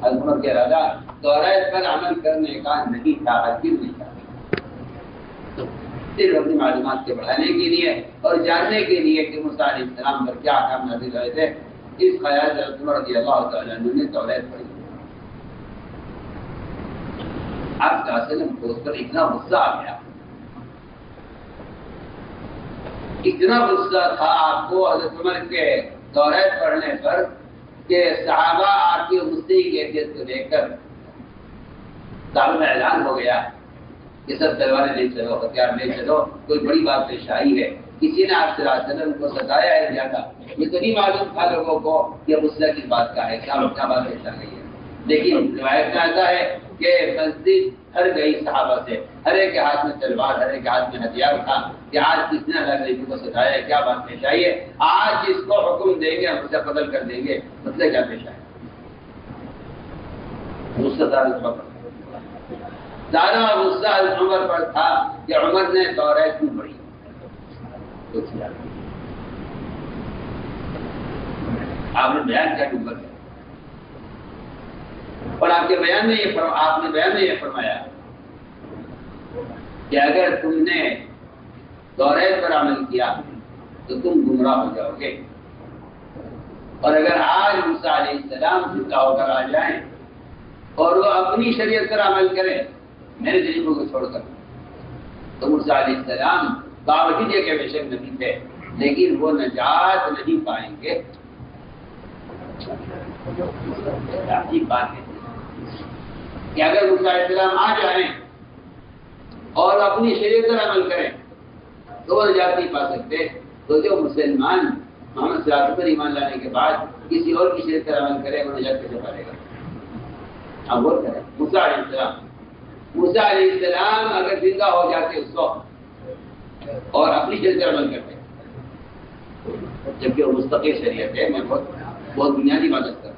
عمر کا ارادہ توریت پر عمل کرنے کا نہیں تھا، ہرگز نہیں تھا، صرف اپنی معلومات کے بڑھانے کے لیے اور جاننے کے لیے کہ موسیٰ علیہ السلام پر کیا احکام نازل ہوئے تھے، اس خیال سے عمر رضی اللہ تعالیٰ عنہ نے توریت پڑھی۔ آپ صلی اللہ علیہ وسلم کو اس پر اتنا غصہ آ گیا، اتنا غصہ تھا آپ کو حضرت عمر کے توریت پڑھنے پر کہ صحابہ آپ کی غصے کی کیفیت کو دیکھ کر صحابہ میں اعلان ہو گیا کہ سب تلواریں لے چلو، ہتھیار لے چلو، کوئی بڑی بات پیش آئی ہے، کسی نے آپ صلی اللہ علیہ وسلم کو ستایا ہے زیادہ۔ یہ تو نہیں معلوم تھا لوگوں کو کہ غصہ کس بات کا ہے، کیا بات پیش آ گئی ہے، لیکن روایت میں آتا ہے کہ مسجد ہر گئی صحابہ سے، ہر ایک کے ہاتھ میں تلوار، ہر ایک کے ہاتھ میں ہتھیار تھا کہ آج کس نے اللہ نبی کو ستایا ہے، کیا بات پیش آئی ہے، آج اس کو حکم دیں گے، ہم اسے قتل کر دیں گے، مسئلہ کیا پیش آئے۔ زیادہ غصہ عمر پر تھا کہ عمر نے توریت کیوں پڑھی، آپ نے بیان کیا عمر کا، اور آپ کے بیان میں یہ فرمایا کہ اگر تم نے توریت پر عمل کیا تو تم گمراہ ہو جاؤ گے، اور اگر آج موسیٰ علیہ السلام زندہ ہو کر آ جائیں اور وہ اپنی شریعت پر عمل کریں میرے طریقوں کو چھوڑ کر، تو موسیٰ علیہ السلام باوجود یہ کہ بے شک نبی تھے لیکن وہ نجات نہیں پائیں گے۔ بات ہے کہ اگر موسیٰ علیہ السلام آ جائیں اور اپنی شریعت پر عمل کریں تو وہ نجات نہیں پا سکتے، تو جو مسلمان محمد صلی اللہ علیہ وسلم پر ایمان لانے کے بعد کسی اور کی شریعت پر عمل کرے وہ نجات کیسے پائے گا؟ اب غور کریں، موسیٰ علیہ السلام اگر زندہ ہو جاتے اس وقت اور اپنی شریعت پر عمل کرتے، جبکہ وہ مستقل شریعت ہے، میں بہت بنیادی بات کر رہا ہوں،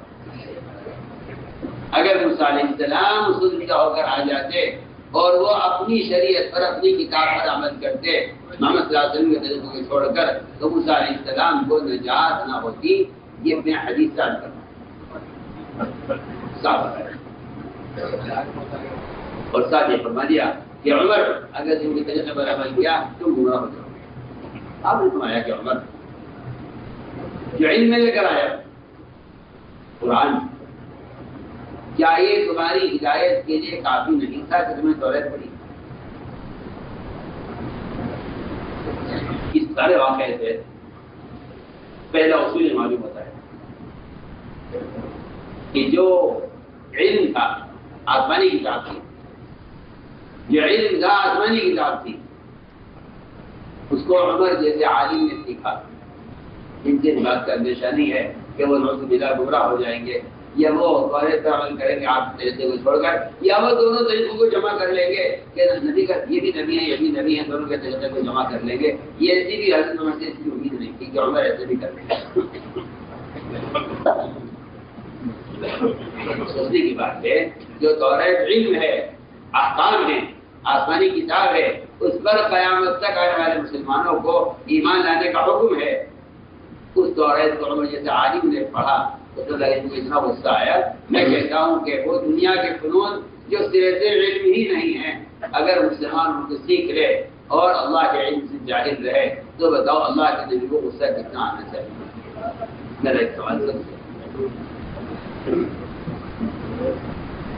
اگر موسیٰ علیہ السلام اس زندہ ہو کر آ جاتے اور وہ اپنی شریعت پر اپنی کتاب پر عمل کرتے محمد صلی اللہ علیہ وسلم کے طریقوں کو چھوڑ کر، تو موسیٰ علیہ السلام کو نجات نہ ہوتی۔ یہ میں حدیث ساتھ کرنا صاف ہے، اور ساتھ یہ فرما دیا کہ عمر اگر تم کے طریقے پر عمل کیا تم گمراہ ہو جاؤ۔ آپ نے فرمایا کہ عمر جو علم میں لے کر آیا قرآن، کیا یہ تمہاری ہدایت کے لیے کافی نہیں تھا کہ تمہیں توریت پڑھی؟ اس سارے واقعے سے پہلا اصول معلوم ہوتا ہے کہ جو علم تھا آسمانی کتاب تھی، جو علم تھا آسمانی کتاب تھی، اس کو عمر جیسے عالم نے سیکھا، ان سے بات کا اندیشہ نہیں ہے کہ وہ نعوذ باللہ گمراہ ہو جائیں گے، یا وہ توریت پر عمل کریں گے آپ طریقے کو چھوڑ کر، یا وہ دونوں طریقوں کو جمع کر لیں گے کہ نبی کا یہ بھی نبی ہے یہ بھی نبی ہے، دونوں کے طریقے کو جمع کر لیں گے۔ یہ ایسی بھی حضرت عمر سے اس کی امید نہیں تھی کہ عمر ایسے بھی کر لیں گے۔ سوچنے کی بات ہے، جو توریت علم ہے، احکام ہے، آسمانی کتاب ہے، اس پر قیامت تک آنے والے مسلمانوں کو ایمان لانے کا حکم ہے، اس توریت کو عمر جیسے عالم نے پڑھا تو اتنا غصہ آیا۔ میں کہتا ہوں کہ وہ دنیا کے فنون جو سرے سے علم ہی نہیں ہیں، اگر مسلمان ان کو سیکھ لے اور اللہ کے علم سے جاہل رہے تو بتاؤ اللہ کے نبی کو غصہ کتنا آنا چاہیے۔ میرا ایک سوال ہے،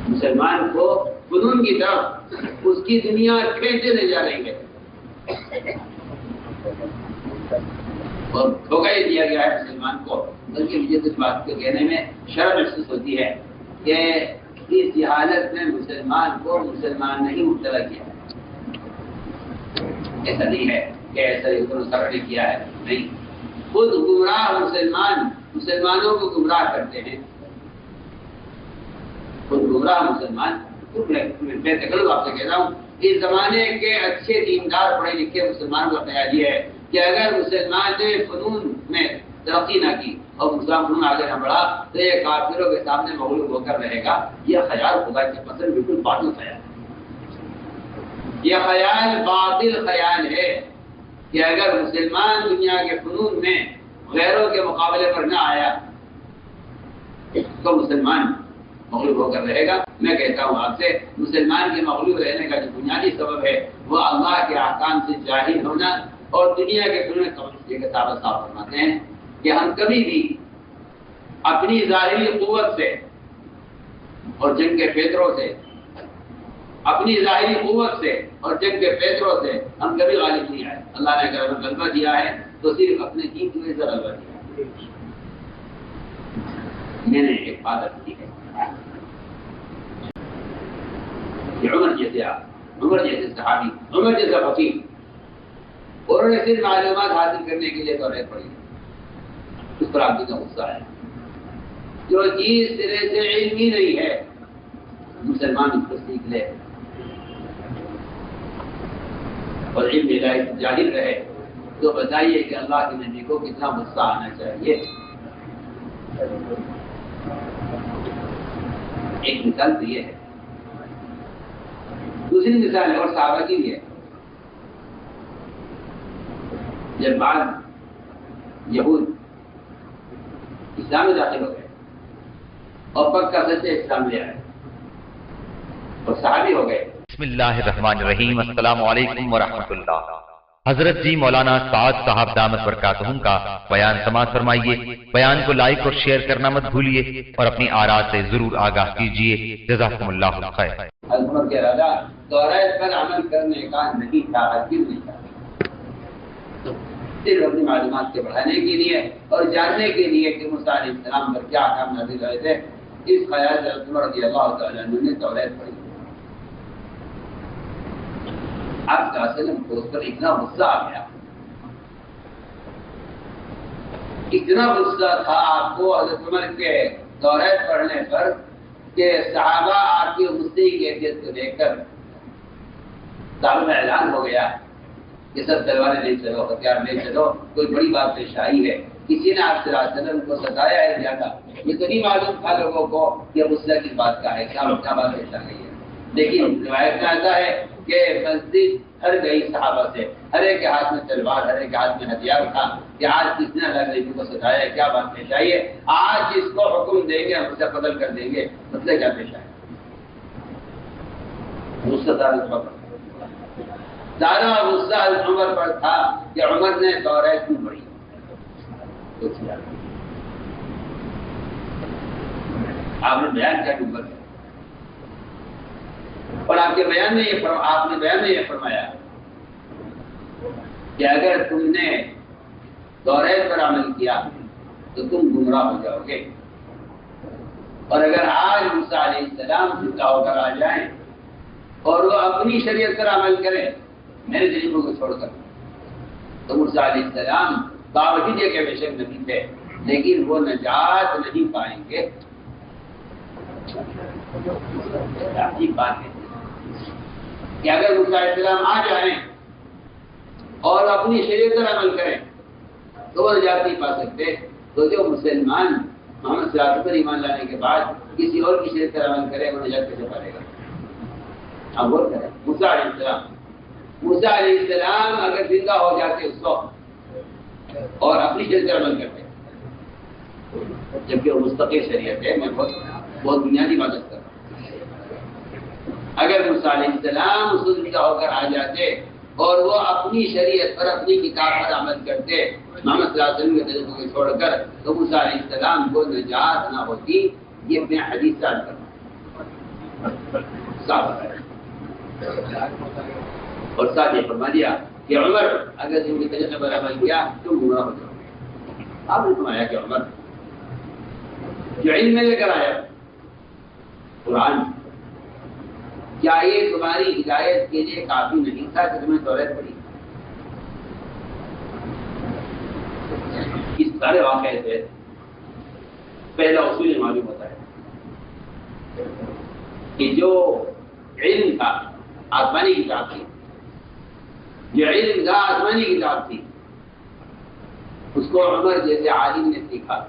مسلمان کو فنون کی طرف اس کی دنیا کھینچے لے جا رہی ہے، اور دھوکہ یہ دیا گیا ہے مسلمان کو۔ بلکہ مجھے اس بات کو کہنے میں شرم محسوس ہوتی ہے کہ اس جہالت میں مسلمان کو مسلمان نہیں مبتلا کیا ہے۔ ایسا نہیں ہے کہ ایسا نے کیا ہے، نہیں، خود گمراہ مسلمان مسلمانوں کو گمراہ کرتے ہیں، خود گمراہ مسلمان۔ میں تکلف آپ سے کہتا ہوں، اس زمانے کے اچھے دیندار پڑھے لکھے مسلمان کا خیال یہ ہے کہ اگر مسلمان نے فنون میں ترقی نہ کی اور مسلمان فنون آگے نہ بڑھا تو یہ کافروں کے سامنے مغلوب ہو کر رہے گا۔ یہ خیال خدا کے پسند بالکل باطل خیال ہے، یہ خیال باطل خیال ہے کہ اگر مسلمان دنیا کے فنون میں غیروں کے مقابلے پر نہ آیا تو مسلمان مغلوب ہو کر رہے گا۔ میں کہتا ہوں آپ سے، مسلمان کے مغلوب رہنے کا جو بنیادی سبب ہے وہ اللہ کے احکام سے جاہل ہونا اور دنیا کے قانون کے صاف فرماتے ہیں کہ ہم کبھی بھی اپنی ظاہری قوت سے اور جنگ کے پیدروں سے، اپنی ظاہری قوت سے اور جنگ کے پیدروں سے ہم کبھی غالب نہیں آئے۔ اللہ نے اگر ہمیں غلبہ دیا ہے تو صرف اپنے دین کی وجہ سے غلبہ دیا ہے۔ میں نے ایک بات کی ہے کہ عمر جیسے آپ، عمر جیسے صحابی، عمر جیسا فقیر، انہوں نے صرف معلومات حاصل کرنے کے لیے توریت پڑھی، اس پر آپ کا غصہ ہے۔ جو چیز سرے سے علمی نہیں ہے مسلمان اس کو سیکھ لے اور علم الہی سے جاہل رہے تو بتائیے کہ اللہ کے نبی کو کتنا غصہ آنا چاہیے۔ ایک مثال تو یہ ہے، دوسری مثال ہے اور صحابہ کی بھی ہے۔ جب بعض یہود اسلام میں داخل ہو گئے اور پکا سچے اسلام لے آئے اور صحابی ہو گئے۔ بسم اللہ الرحمن الرحیم، السلام علیکم ورحمۃ اللہ۔ حضرت جی مولانا سعد صاحب دامت برکاتہم کا بیان سماعت فرمائیے۔ بیان کو لائک اور شیئر کرنا مت بھولیے اور اپنی آراء سے ضرور آگاہ کیجیے۔ جزاکم اللہ خیر۔ عمر کا ارادہ توریت پر عمل کرنے کا نہیں تھا، ہرگز نہیں تھا، صرف اپنی معلومات کے بڑھانے کے لیے اور جاننے کے لیے کہ موسیٰ علیہ السلام پر کیا احکام نازل ہوئے تھے، اس خیال سے عمر رضی اللہ تعالیٰ عنہ نے توریت پڑھی۔ آپ کا وسلم کو اس پر اتنا غصہ آ گیا، اتنا غصہ تھا آپ کو حضرت عمر کے توریت پڑھنے پر کہ صحابہ آپ کی غصے کی کیفیت کو دیکھ کر داروں میں اعلان ہو گیا کہ سب تلواریں لے چلو، ہتھیار لے چلو، کوئی بڑی بات پیش آئی ہے، کسی نے آپ صلی اللہ علیہ وسلم کو ستایا ہے زیادہ۔ یہ تو نہیں معلوم تھا لوگوں کو کہ غصہ کس بات کا ہے، کیا بات پیش آ گئی ہے۔ لیکن روایت میں آتا ہے کہ مسجد ہر گئی صحابہ سے، ہر ایک کے ہاتھ میں تلوار، ہر ایک کے ہاتھ میں ہتھیار تھا کہ آج کس نے اللہ کے نبی کو ستایا ہے، کیا بات پیش آئی ہے، آج اس کو حکم دیں گے، ہم اسے قتل کر دیں گے، مطلب کیا پیش آئے۔ غصہ سارا غصہ عمر پر تھا کہ عمر نے توریت کیوں پڑھی۔ آپ نے بیان کیا ڈوبر ہے اور آپ نے بیان میں یہ فرمایا کہ اگر تم نے توریت پر عمل کیا تو تم گمراہ ہو جاؤ گے، اور اگر آج موسیٰ علیہ السلام زندہ ہو کر آ جائیں اور وہ اپنی شریعت پر عمل کریں میرے طریقوں کو چھوڑ کر، تو موسیٰ علیہ السلام باوجود یہ کہ بے شک نبی تھے لیکن وہ نجات نہیں پائیں گے۔ عجیب بات ہے کہ اگر موسیٰ علیہ السلام آ جائیں اور اپنی شریعت پر عمل کریں تو وہ نجات نہیں پا سکتے، تو جو مسلمان محمد صلی اللہ علیہ وسلم پر ایمان لانے کے بعد کسی اور کی شریعت پر عمل کرے وہ نجات کیسے پائے گا؟ اب غور کریں، موسیٰ علیہ السلام اگر زندہ ہو جاتے اس وقت اور اپنی شریعت پر عمل کرتے، جبکہ وہ مستقل شریعت ہے، میں بہت بنیادی بات کرتا ہوں، اگر موسیٰ علیہ السلام اس کو زندہ ہو کر آ جاتے اور وہ اپنی شریعت پر اپنی کتاب پر عمل کرتے محمد صلی اللہ علیہ وسلم کے طریقوں کو چھوڑ کر، تو موسیٰ علیہ السلام کو نجات نہ ہوتی۔ یہ اپنے حدیث سے صاف ہے اور ساتھ یہ فرما دیا کہ عمر اگر تم کے طریقے پر عمل کیا تم گمراہ ہو جاؤ۔ آپ نے فرمایا کہ عمر جو علم میں لے کر آیا قرآن، کیا یہ تمہاری ہدایت کے لیے کافی نہیں تھا کہ تمہیں توریت پڑھی؟ اس سارے واقعے سے پہلا اصول معلوم ہوتا ہے کہ جو علم تھا آسمانی کتاب تھی، جو علم تھا آسمانی کتاب تھی، اس کو عمر جیسے عالم نے سیکھا۔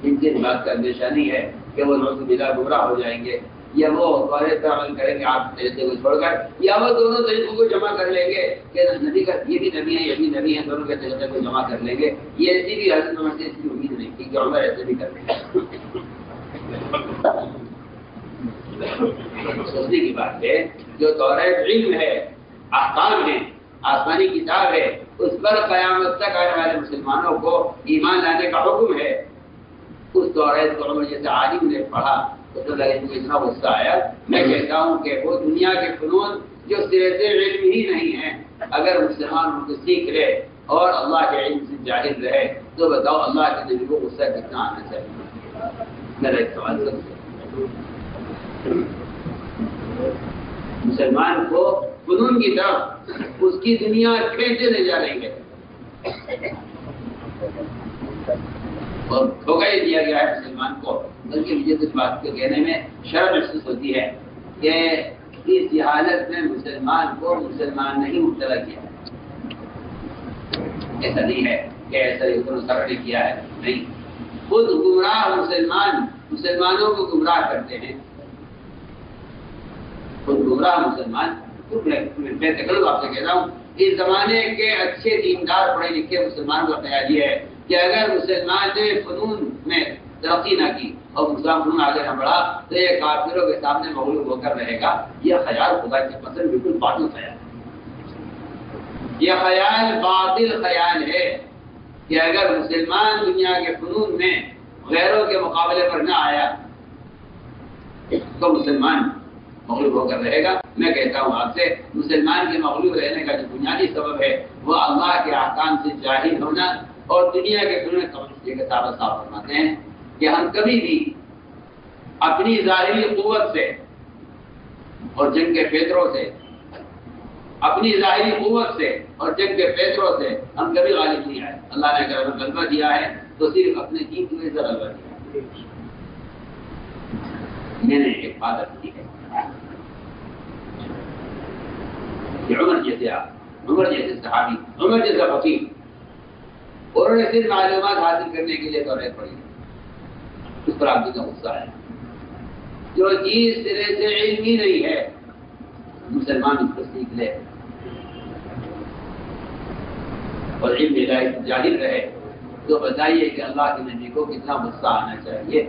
ان کی بات کا اندیشہ نہیں ہے کہ وہ نوز باللہ گمراہ ہو جائیں گے یا وہ توریت پر عمل کریں گے آپ طریقے کو چھوڑ کر، یا وہ دونوں طریقوں کو جمع کر لیں گے کہ نبی کا یہ بھی نبی ہے یہ بھی نبی ہے، دونوں کے طریقے کو جمع کر لیں گے۔ یہ ایسی بھی حضرت عمر سے اس کی امید نہیں تھی کہ عمر ایسے بھی کر لیں گے۔ سوچنے کی بات ہے، جو توریت علم ہے، احکام ہے، آسمانی کتاب ہے، اس پر قیامت تک آنے والے مسلمانوں کو ایمان لانے کا حکم ہے، اس توریت کو عمر جیسے عالم نے پڑھا تو لگے مجھے اتنا غصہ آیا۔ میں کہتا ہوں کہ وہ دنیا کے فنون جو سرے سے علم ہی نہیں ہے، اگر مسلمان ان کو سیکھ لے اور اللہ کے علم سے جاہل رہے تو بتاؤ اللہ کے نبی کو غصہ کتنا آنا چاہیے؟ میرا ایک سوال سب مسلمان کو فنون کی طرف اس کی دنیا کھینچے لے جا رہی ہے اور دھوکہ ہی دیا گیا ہے مسلمان کو۔ بلکہ مجھے اس بات کو کہنے میں شرم محسوس ہوتی ہے کہ اس حالت میں مسلمان کو مسلمان نہیں مبتلا کیا ہے۔ ایسا نہیں ہے کہ ایسا سفر کیا ہے، نہیں، خود گمراہ مسلمان مسلمانوں کو گمراہ کرتے ہیں، خود گمراہ مسلمان۔ میں تکلف آپ سے کہتا ہوں، اس زمانے کے اچھے دیندار پڑھے لکھے مسلمان کا خیال یہ ہے کہ اگر مسلمان نے فنون میں ترقی نہ کی اور مسلمان فنون آگے نہ بڑھا تو یہ کافروں کے سامنے مغلوب ہو کر رہے گا۔ یہ خیال خدا کی پسند بالکل باطل خیال ہے، یہ خیال باطل خیال ہے کہ اگر مسلمان دنیا کے فنون میں غیروں کے مقابلے پر نہ آیا تو مسلمان مغلوب ہو کر رہے گا۔ میں کہتا ہوں آپ سے، مسلمان کے مغلوب رہنے کا جو بنیادی سبب ہے وہ اللہ کے احکام سے جاہل ہونا اور دنیا کے فنون کے صاف فرماتے ہیں کہ ہم کبھی بھی اپنی ظاہری قوت سے اور جنگ کے پیدروں سے، اپنی ظاہری قوت سے اور جنگ کے پیدروں سے ہم کبھی غالب نہیں آئے۔ اللہ نے اگر غلبہ دیا ہے تو صرف اپنے دین کی وجہ سے غلبہ دیا ہے۔ میں نے ایک بات کی ہے کہ عمر جیسے آپ، عمر جیسے صحابی، عمر جیسا فقیر، انہوں نے صرف معلومات حاصل کرنے کے لیے توریت پڑھی، اس پر آپ کا غصہ ہے۔ جو چیز سرے سے علم ہی نہیں ہے مسلمان اس کو سیکھ لے اور علم الہی سے جاہل رہے تو بتائیے کہ اللہ کے نبی کو کتنا غصہ آنا چاہیے۔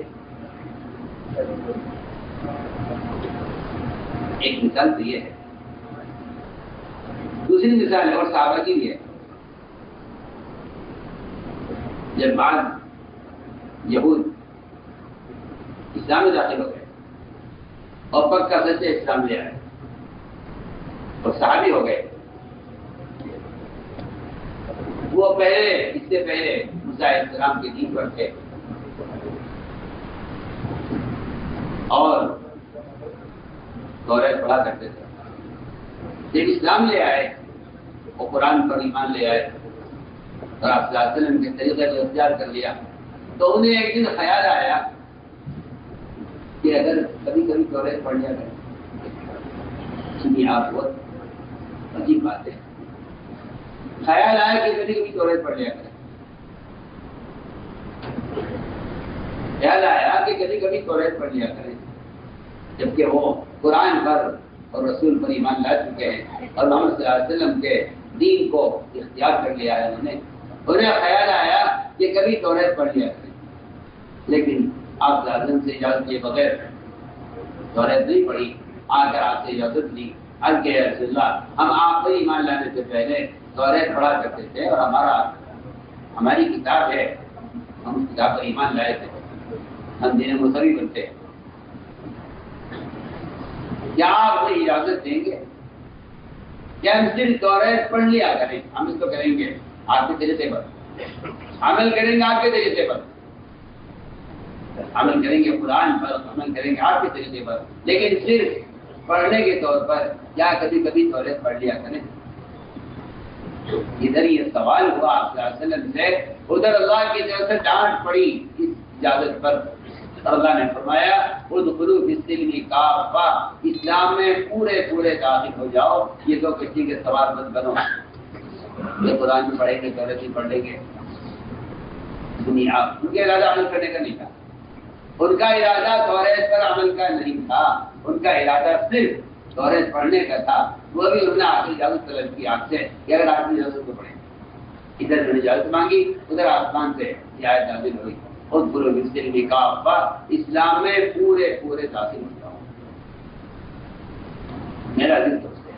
ایک مثال تو یہ ہے، دوسری مثال اور صحابہ کی بھی ہے۔ جب بعد یہود اسلام میں داخل ہو گئے اور پکا سچے اسلام لے آئے اور صحابی ہو گئے، وہ پہلے اس سے پہلے موسیٰ علیہ السلام کے دین پر تھے اور توریت پڑھا کرتے تھے۔ جب اسلام لے آئے اور قرآن پر ایمان لے آئے اور آپ صلی اللہ علیہ وسلم کے طریقے کو اختیار کر لیا تو انہیں ایک دن خیال آیا کہ اگر کبھی کبھی توریت پڑھ لیا کرے۔ سنیے آپ، بہت عجیب بات ہے، خیال آیا کہ کبھی کبھی توریت پڑھ لیا کرے، خیال آیا کہ کبھی کبھی توریت پڑھ لیا کرے، جبکہ وہ قرآن پر اور رسول پر ایمان لا چکے ہیں اور محمد صلی اللہ علیہ وسلم کے دین کو اختیار کر لیا ہے۔ انہیں خیال آیا کہ کبھی توریت پڑھ لیا کرے، لیکن آپ صلی اللہ علیہ وسلم سے اجازت کے بغیر توریت نہیں پڑھی۔ آ کر آپ سے اجازت لی، عرض کہ رسول اللہ، ہم آپ پر ایمان لانے سے پہلے توریت پڑھا کرتے تھے اور ہماری کتاب ہے، ہم اس کتاب پر ایمان لائے تھے، ہم دین مسوی بنتے ہیں، کیا آپ ہمیں اجازت دیں گے؟ کیا ہم صرف توریت پڑھ لیا کریں؟ ہم اس کو کریں گے آپ کے طریقے پر، عمل کریں گے آپ کے طریقے پر، عمل کریں گے قرآن پر، عمل کریں گے آپ کے طریقے پر، لیکن صرف پڑھنے کے طور پر کیا کبھی کبھی توریت پڑھ لیا کریں؟ ادھر یہ سوال ہوا آپ صلی اللہ علیہ وسلم سے، ادھر اللہ کی طرف سے ڈانٹ پڑی اس اجازت پر۔ اللہ نے فرمایا ادخلوا فی السلم کافہ، اسلام میں پورے داخل ہو جاؤ، یہ تو کسی کے سوال مت بنو یہ قرآن میں پڑھیں گے توریت نہیں پڑھ لیں گے۔ سنیے آپ، ان کا ارادہ عمل کرنے کا نہیں تھا، ان کا ارادہ توریت پر عمل کا نہیں تھا، ان کا ارادہ صرف توریت پڑھنے کا تھا۔ وہ بھی انہوں نے آخری اجازت طلب کی آپ سے کہ اگر آپ نے اجازت کو پڑھیں، ادھر میں نے اجازت مانگی، ادھر آسمان سے یہ آیت نازل ہوئی، ادخلوا فی السلم کافہ، اسلام میں پورے داخل ہو جاؤ۔ میرا دل تو سے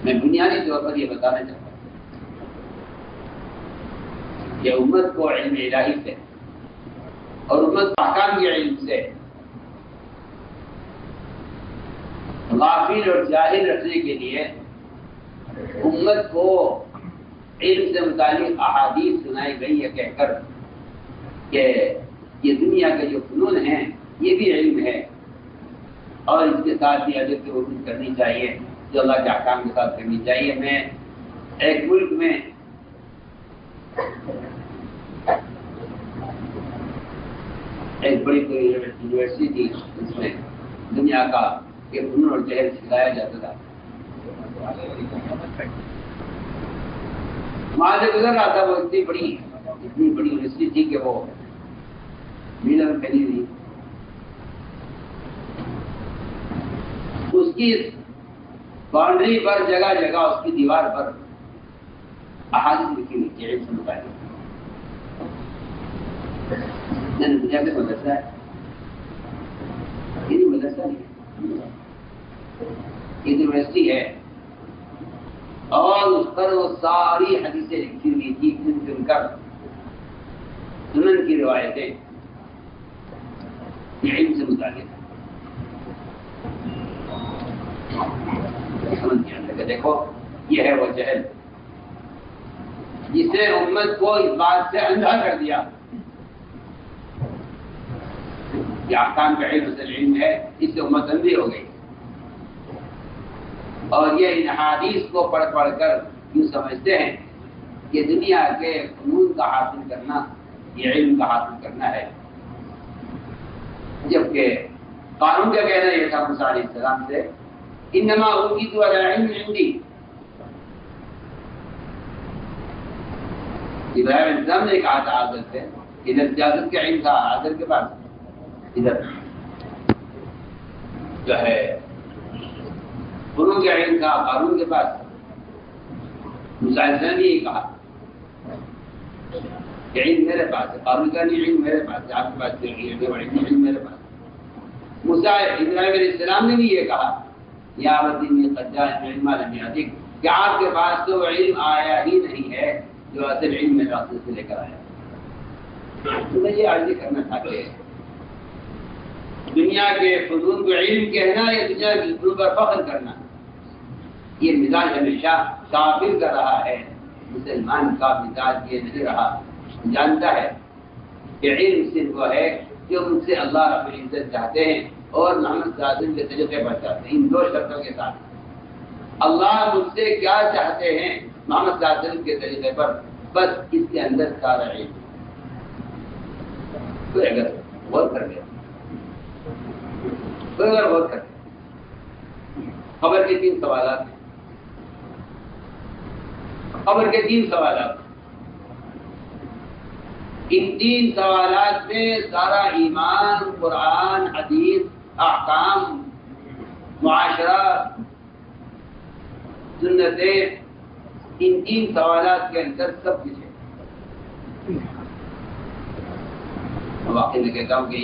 میں بنیادی طور پر یہ بتانا چاہتا ہوں کہ امت کو علم الہی سے اور امت احکام کے علم سے غافل اور جاہل رکھنے کے لیے امت کو علم سے متعلق احادیث سنائی گئی ہے کہہ کر کہ یہ دنیا کے جو فنون ہیں یہ بھی علم ہے اور اس کے ساتھ بھی ادب کی وجود کرنی چاہیے جو اللہ کے احکام کے ساتھ کرنی چاہیے. میں ایک ملک میں ایک بڑی کوئی یونیورسٹی تھی اس میں دنیا کا کہ فنون اور جہل سکھایا جاتا تھا. وہاں سے گزر رہا تھا. وہ اتنی بڑی یونیورسٹی تھی کہ وہ میلوں میں پھیلی ہوئی. اس کی باؤنڈری پر جگہ جگہ اس کی دیوار پر احادیث لکھی ہوئی تھی علم سے متعلق. میں نے پوچھا کہ مدرسہ ہے؟ یہ مدرسہ نہیں یہ یونیورسٹی ہے اور اس پر وہ ساری حدیثیں لکھی ہوئی تھی چن کر سنن کی روایتیں علم سے متعلق. سمجھ گیا دیکھو یہ ہے وہ جہل جس نے امت کو اس بات سے اندھا کر دیا کہ احکام کا علم اصل علم ہے. اس سے امت اندھی ہو گئی اور یہ ان حدیث کو پڑھ پڑھ کر یوں سمجھتے ہیں کہ دنیا کے فنون کا حاصل کرنا یہ علم کا حاصل کرنا ہے. جبکہ قانون کا کہنا یہ تھا موسیٰ علیہ السلام سے انما اوتیت علی علم عندی. ابراہیم علیہ السلام نے کہا تھا آدر سے ادھر اجازت کا علم تھا آدر کے پاس ادھر جو ہے فنون کا علم تھا قانون کے پاس. موسیٰ علیہ السلام نے یہ کہا کہ علم میرے پاس ہے قانون کا نہیں علم میرے پاس ہے آپ کے پاس علم میرے پاس. موسیٰ ابراہیم علیہ السلام نے بھی یہ کہا یا ابتی قد جاءنی علم لم یأتک کہ آپ کے پاس تو علم آیا ہی نہیں ہے جو اصل علم میں راستے سے لے کر آیا. تو میں یہ عرض کرنا تھا کہ دنیا کے فنون کو علم کہنا یا دنیا کے فنون پر فخر کرنا یہ مزاج ہمیشہ کافر کا رہا ہے. مسلمان کا مزاج یہ نہیں رہا. جانتا ہے کہ علم صرف وہ ہے جو مجھ سے اللہ رب العزت چاہتے ہیں اور محمد صلی اللہ علیہ وسلم کے طریقے پر چاہتے ہیں. ان دو شرطوں کے ساتھ اللہ مجھ سے کیا چاہتے ہیں محمد صلی اللہ علیہ وسلم کے طریقے پر بس اس کے اندر سارا علم. کوئی اگر غور کر لیا خبر کے 3 سوالات ہیں. خبر کے 3 سوالات. ان 3 سوالات میں سارا ایمان قرآن حدیث احکام معاشرہ سنتیں ان 3 سوالات کے اندر سب کچھ ہے. واقعی میں کہتا ہوں کہ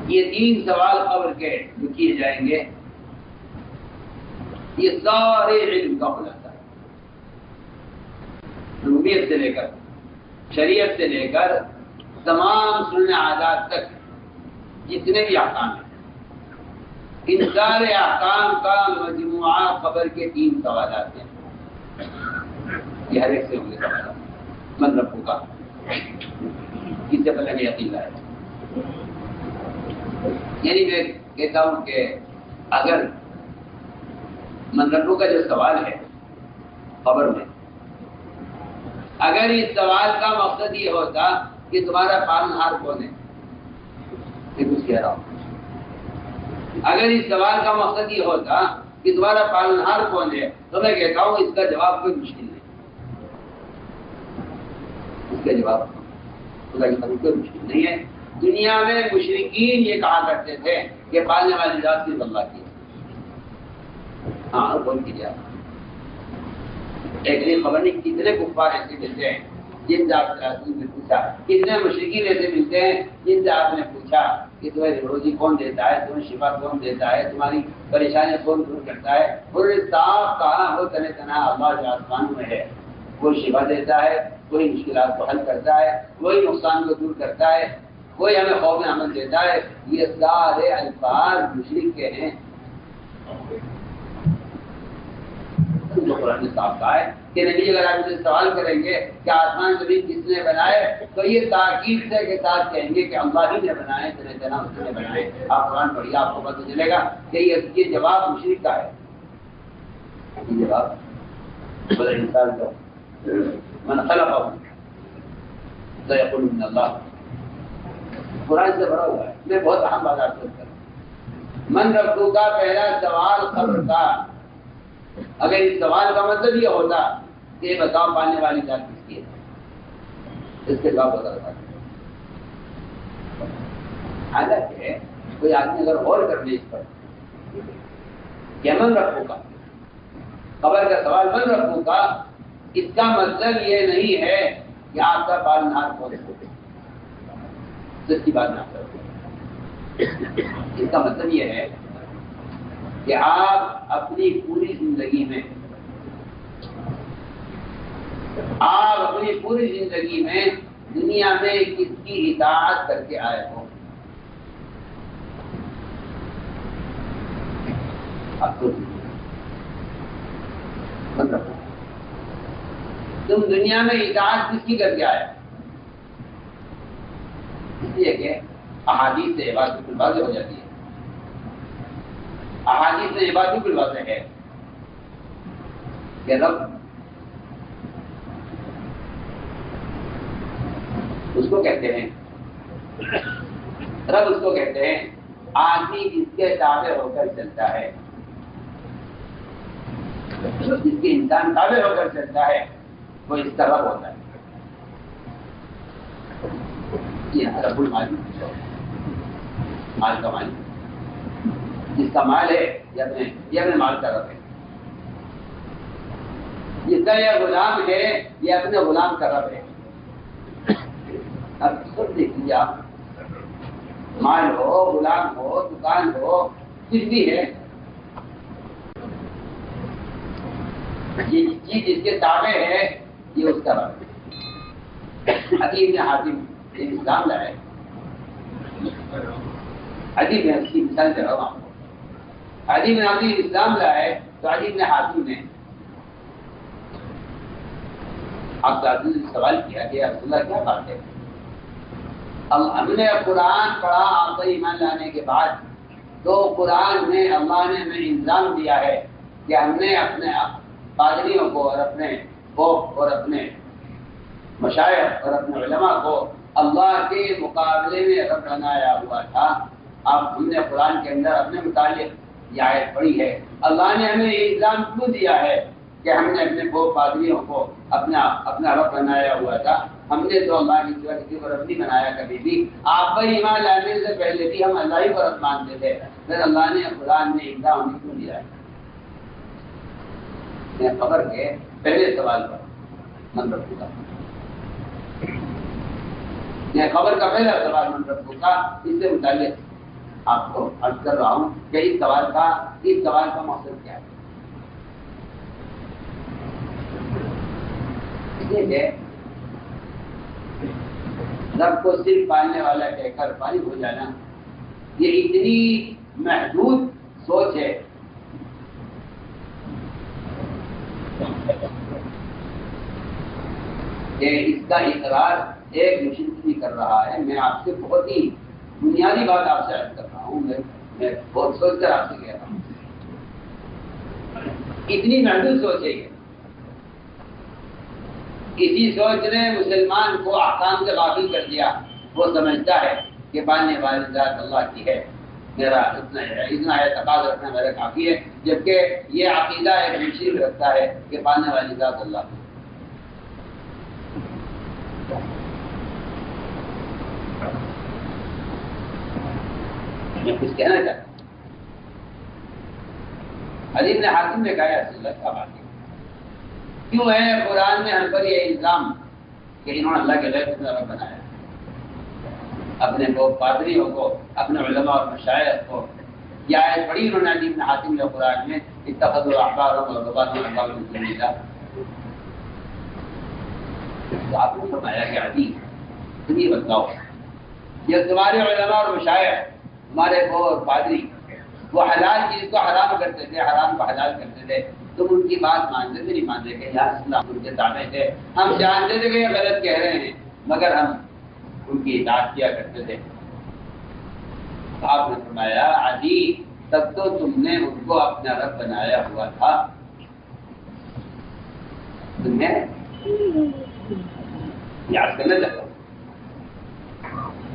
یہ 3 سوال قبر کے جو کیے جائیں گے یہ سارے علم کا خلاصہ ہے. ربوبیت سے لے کر شریعت سے لے کر تمام سنن عادات تک جتنے بھی احکام ہیں ان سارے احکام کا مجموعہ قبر کے 3 سوالات ہیں. یہ ہر ایک سے ہوں گے سوالات. من ربک کا اس سے پہلے یقین لائے. یعنی میں کہتا ہوں کہ اگر من ربک کا جو سوال ہے قبر میں اگر اس سوال کا مقصد یہ ہوتا کہ تمہارا پالنہار کون ہے یہ کچھ کہہ رہا ہوں. اگر اس سوال کا مقصد یہ ہوتا کہ تمہارا پالنہار کون ہے تو میں کہتا ہوں اس کا جواب کوئی مشکل نہیں. اس کا جواب خدا کی طرف کوئی مشکل نہیں ہے. دنیا میں مشرکین یہ کہا کرتے تھے کہ پالنے والی ذات صرف اللہ کی ہے. ہاں کون کی جائے ایک دن خبر نہیں کتنے کفار ایسے ملتے ہیں جن سے آپ نے پوچھا، کتنے مشرکین ایسے ملتے ہیں جن سے آپ نے پوچھا کہ تمہیں روزی کون دیتا ہے، تمہیں شفا کون دیتا ہے، تمہاری پریشانیاں کون دور کرتا ہے؟ انہوں نے صاف کہا وہ تنہا اللہ جو آسمان میں ہے، وہی شفا دیتا ہے، وہی مشکلات کو حل کرتا ہے، وہی نقصان کو دور کرتا ہے، وہی ہمیں خوف امن دیتا ہے۔ یہ سارے الفاظ مشرک کے ہیں۔ جو قرآن نے صاف کہا ہے کہ نبی اگر آپ سے سوال کریں گے کہ آسمان زمین کس نے بنائے، تو یہ تاکید سے کے ساتھ کہیں گے کہ اللہ ہی نے بنائے، تنہا اس نے بنائے۔ آپ قرآن پڑھیے، آپ کو پتہ چلے گا کہ یہ جواب مشرک کا ہے۔ یہ جواب بڑا انسان کا من خلقہ سیقول من اللہ، قرآن سے بھرا ہوا ہے۔ میں بہت اہم بات آپ کو کروں، من ربو کا پہلا سوال قبر کا۔ اگر اس سوال کا مطلب یہ ہوتا کہ یہ بتاؤ پانے والی ذات کس کی ہے، اس کے جواب بتا رہا تھا۔ حالانکہ کوئی آدمی اگر غور کر لے اس پر کہ من ربو کا، قبر کا سوال من ربو کا، اس کا مطلب یہ نہیں ہے کہ آپ کا بال نہار کھول سکتے، سچی بات نہ کرو۔ اس کا مطلب یہ ہے کہ آپ اپنی پوری زندگی میں دنیا میں کس کی اطاعت کر کے آئے ہو۔ آپ کو تم دنیا میں اطاعت کس کی کر کے آئے؟ اس لیے کہ احادیث سے یہ بات بالکل واضح ہو جاتی ہے۔ احادیث میں یہ بات بالکل واضح ہے کہ رب اس کو کہتے ہیں، رب اس کو کہتے ہیں آدمی جس کے تابع ہو کر چلتا ہے، جس کے انسان تابع ہو کر چلتا ہے وہ اس کا رب ہوتا ہے۔ یہ رب المال، مال کا مالک، جس کا مال ہے یہ اپنے مال کا رب ہے، جس کا یہ غلام ہے یہ اپنے غلام کا رب ہے۔ اب سب دیکھ لیجیے آپ، مال ہو، غلام ہو، دکان ہو، کچھ بھی ہے، یہ چیز جس کے تابع ہے یہ اس کا رب ہے۔ عدی بن حاتم اسلام لائے، عدی بن اس کی مثال دے رہا ہوں آپ کو۔ عدی بن حاتم اسلام لائے تو عدی بن حاتم نے آپ کا سوال کیا کہ رسول اللہ کیا بات ہے؟ اب ہم نے قرآن پڑھا آپ کا ایمان لانے کے بعد، تو قرآن میں اللہ نے ہمیں الزام دیا ہے کہ ہم نے اپنے پادریوں کو اور اپنے خوف اور اپنے مشائخ اور اپنے علماء کو اللہ کے مقابلے میں رب بنایا ہوا تھا۔ اب ہم نے قرآن کے اندر اپنے متعلق یہ آیت پڑھی ہے، اللہ نے ہمیں یہ الزام کیوں دیا ہے کہ ہم نے اپنے خوف پادریوں کو اپنا رب بنایا ہوا تھا؟ ہم نے تو اللہ کی سوا کسی کو رب نہیں بنایا کبھی بھی۔ آپ پر ایمان لانے سے پہلے بھی ہم اللہ ہی کو رب مانتے تھے، پھر اللہ نے قرآن میں الزام ہمیں کیوں دیا ہے؟ خبر کے پہلے سوال پر من ربو کا، خبر کا پہلا سوال من ربو کا، اس سے متعلق آپ کو عرض کر رہا ہوں کہ اس سوال کا مقصد کیا ہے۔ رب کو صرف پالنے والا کہہ کر فارغ ہو جانا، یہ اتنی محدود سوچ ہے کہ اس کا اقرار ایک مشرک بھی کر رہا ہے۔ میں آپ سے بہت ہی بنیادی بات آپ سے عرض کر رہا ہوں، میں بہت سوچ کر آپ سے کہہ رہا ہوں، اتنی محدود سوچ ہے یہ۔ اسی سوچ نے مسلمان کو احکام سے غافل کر دیا۔ وہ سمجھتا ہے کہ پالنے والی ذات اللہ کی ہے، میرا اتنا اعتقاد رکھنا میرا کافی ہے، جبکہ یہ عقیدہ ایک مشرک رکھتا ہے کہ پالنے والی ذات اللہ کی۔ میں کچھ کہنا چاہتا ہوں۔ عدی بن حاتم نے کہا رسول اللہ کیا بات ہے، کیوں ہے قرآن میں ہم پر یہ الزام کہ انہوں نے اللہ کے غیر سے رب بنایا، اپنے کو پادریوں کو، اپنے علماء اور مشائخ کو. یہ آیت پڑھی انہوں نے عدی بن حاتم نے قرآن میں، اتخذوا احبارهم ورهبانهم اربابا من دون اللہ. تو آپ نے فرمایا کہ عدی تم یہ بتاؤ، یہ تمہارے علماء اور مشائخ، تمہارے وہ اور پادری، وہ حلال چیز کو حرام کرتے تھے، حرام کو حلال کرتے تھے، تم ان کی بات مانتے تھے نہیں مانتے کہ یا اسلام ان کے تابع تھے، ہم جانتے تھے کہ یہ غلط کہہ رہے ہیں مگر ہم ان کی اطاعت کیا کرتے تھے. آپ نے فرمایا عدی تب تو تم نے ان کو اپنا رب بنایا ہوا تھا، تمہیں یاد کرنا چاہتا ہوں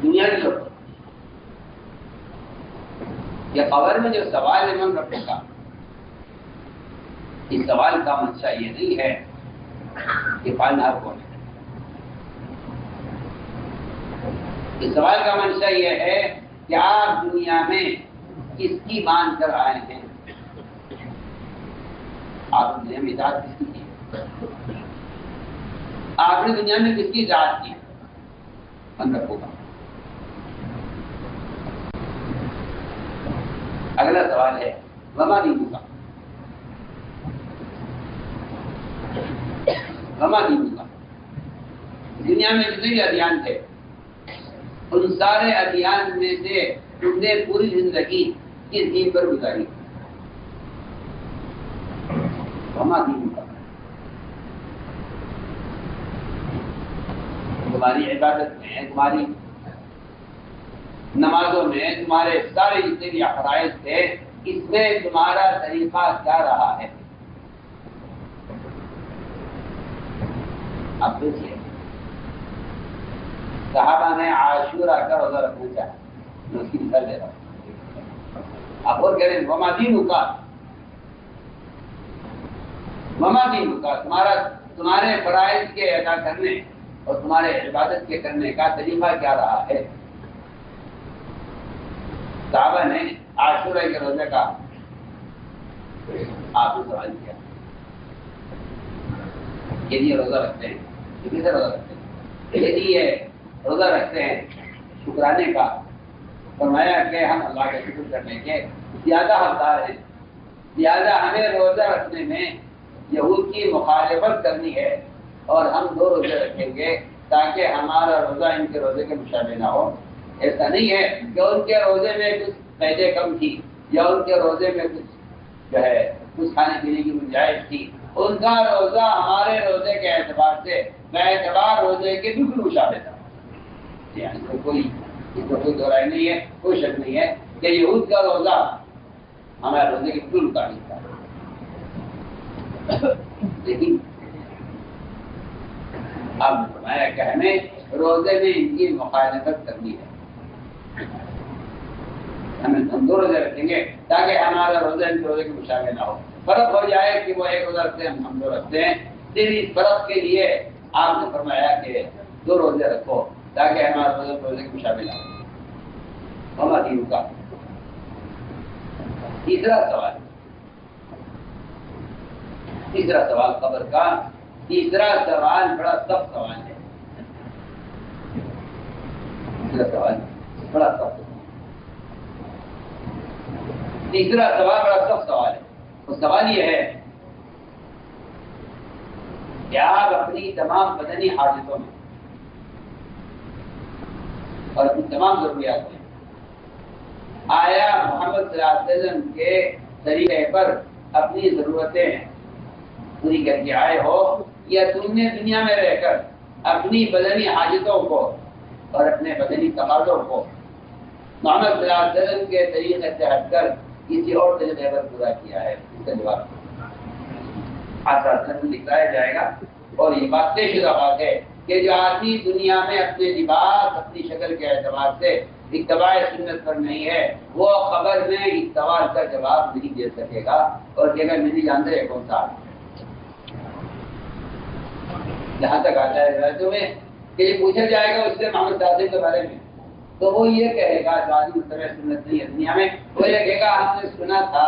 دنیا کے لوگ. یہ خبر میں جو سوال ہے من رب کا، اس سوال کا منشا یہ نہیں ہے کہ پالنہار کون ہے. اس سوال کا منشا یہ ہے کہ آپ دنیا میں کس کی مان کر آئے ہیں، آپ دنیا میں اطاعت کس کی کی، آپ نے دنیا میں کس کی اطاعت کی. من رب کا اگلا سوال ہے وما دینک، وما دینک. دنیا میں جتنے بھی ادیان تھے ان سارے ادیان میں سے تم نے پوری زندگی کس دین پر گزاری. وما دینک، تمہاری عبادت میں، تمہاری نمازوں میں، تمہارے سارے جتنے بھی فرائض تھے اس میں تمہارا طریقہ کیا رہا ہے. اب دیکھیے صحابہ نے عاشورہ کا روزہ رکھنا چاہا، میں اس کی مثال دے رہا ہوں. آپ اور کہہ رہے ہیں وما دینک، وما دینک، تمہارے فرائض کے ادا کرنے اور تمہارے عبادت کے کرنے کا طریقہ کیا رہا ہے. صحابہ نے عاشورہ کے روزے کا آپ نے سوال کیا، یدی یہ روزہ رکھتے ہیں، کسی سے روزہ رکھتے ہیں، یدی یہ روزہ رکھتے ہیں شکرانے کا، فرمایا کہ ہم اللہ کا شکر کرنے کے زیادہ حقدار ہیں، لہٰذا ہمیں روزہ رکھنے میں یہود کی مخالفت کرنی ہے اور ہم 2 روزے رکھیں گے تاکہ ہمارا روزہ ان کے روزے کے مشابہ نہ ہو. ایسا نہیں ہے کہ ان کے روزے میں کچھ قیدیں کم تھی یا ان کے روزے میں کچھ کچھ کھانے پینے کی گنجائش تھی. ان کا روزہ ہمارے روزے کے اعتبار سے باعتبار روزے کے بالکل مشابہ تھا. یعنی اس کو کوئی دو رائے نہیں ہے، کوئی شک نہیں ہے کہ یہود کا روزہ ہمارے روزے کے بالکل مطابق تھا. لیکن آپ نے فرمایا کہ ہمیں روزے میں ان کی مخالفت کرنی ہے، ہم 2 روزے رکھیں گے تاکہ ہمارا روزہ ان کے روزے کے مشابہ نہ ہو. فرق ہو جائے کہ وہ 1 روزہ رکھتے ہیں ہم 2 رکھتے ہیں، پھر اس فرق کے لیے آپ نے فرمایا کہ 2 روزے رکھو تاکہ ہمارا روزے کے مشابہ نہ ہو. وما دینک. تیسرا سوال قبر کا، تیسرا سوال بڑا سخت سوال ہے. تیسرا سوال بڑا سخت سوال ہے. وہ سوال یہ ہے کہ آپ اپنی تمام بدنی حاجتوں میں اور اپنی تمام ضروریات میں آیا محمد صلی اللہ علیہ وسلم کے طریقے پر اپنی ضرورتیں پوری کر کے آئے ہو، یا تم نے دنیا میں رہ کر اپنی بدنی حاجتوں کو اور اپنے بدنی تقاضوں کو محمد صلی اللہ علیہ وسلم کے طریقے سے ہٹ کر کسی اور طریقے پر پورا کیا ہے. اس کا جواب آسان دکھایا جائے گا. اور یہ بات طے شدہ بات ہے کہ جو آدمی دنیا میں اپنے لباس، اپنی شکل کے اعتبار سے اتباع سنت پر نہیں ہے، وہ خبر میں اس سوال کا جواب نہیں دے سکے گا اور کہے گا نہیں جانتے کون سا. جہاں تک آتا ہے روایتوں میں کہ یہ پوچھا جائے گا اس سے محمد صادق کے بارے میں، تو وہ یہ کہے گا جو آدمی متبع سنت نہیں ہے دنیا میں، وہ یہ کہے گا ہم نے سنا تھا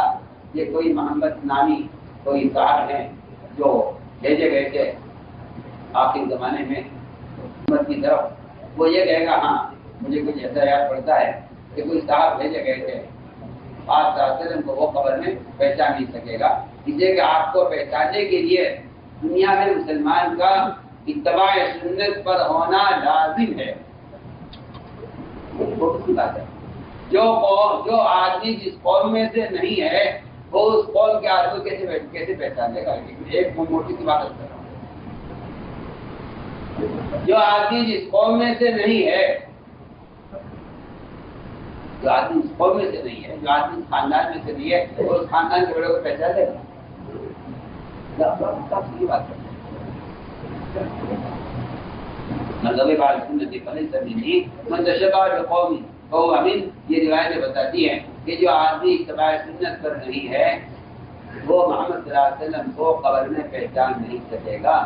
یہ کوئی محمد نامی کوئی صاحب ہیں جو بھیجے گئے تھے آخر زمانے میں امت کی طرف، وہ یہ کہے گا ہاں مجھے کچھ ایسا یاد پڑتا ہے کہ کوئی صاحب بھیجے گئے تھے، آپ وسلم کو وہ قبر میں پہچان نہیں سکے گا، اس لیے کہ آپ کو پہچاننے کے لیے دنیا میں مسلمان کا اتباع سنت پر ہونا لازم ہے۔ بہت سی بات ہے، جو آدمی جس قوم میں سے نہیں ہے وہ اس قوم کے آدمی کیسے پہچان لے گا؟ ایک موٹی سی بات کر رہا ہوں، جو آدمی جس قوم میں سے نہیں ہے، جو آدمی اس قوم میں سے نہیں ہے، جو آدمی اس خاندان میں سے نہیں ہے، وہ اس خاندان کے بڑے کو پہچان لے گا؟ بات ہے مذہب اہل سنت فلیس منی من تشبہ بقوم فہو منہ۔ یہ روایتیں بتاتی ہیں کہ جو آدمی اتباع سنت پر نہیں ہے وہ محمد صلی اللہ علیہ وسلم کو قبر میں پہچان نہیں سکے گا،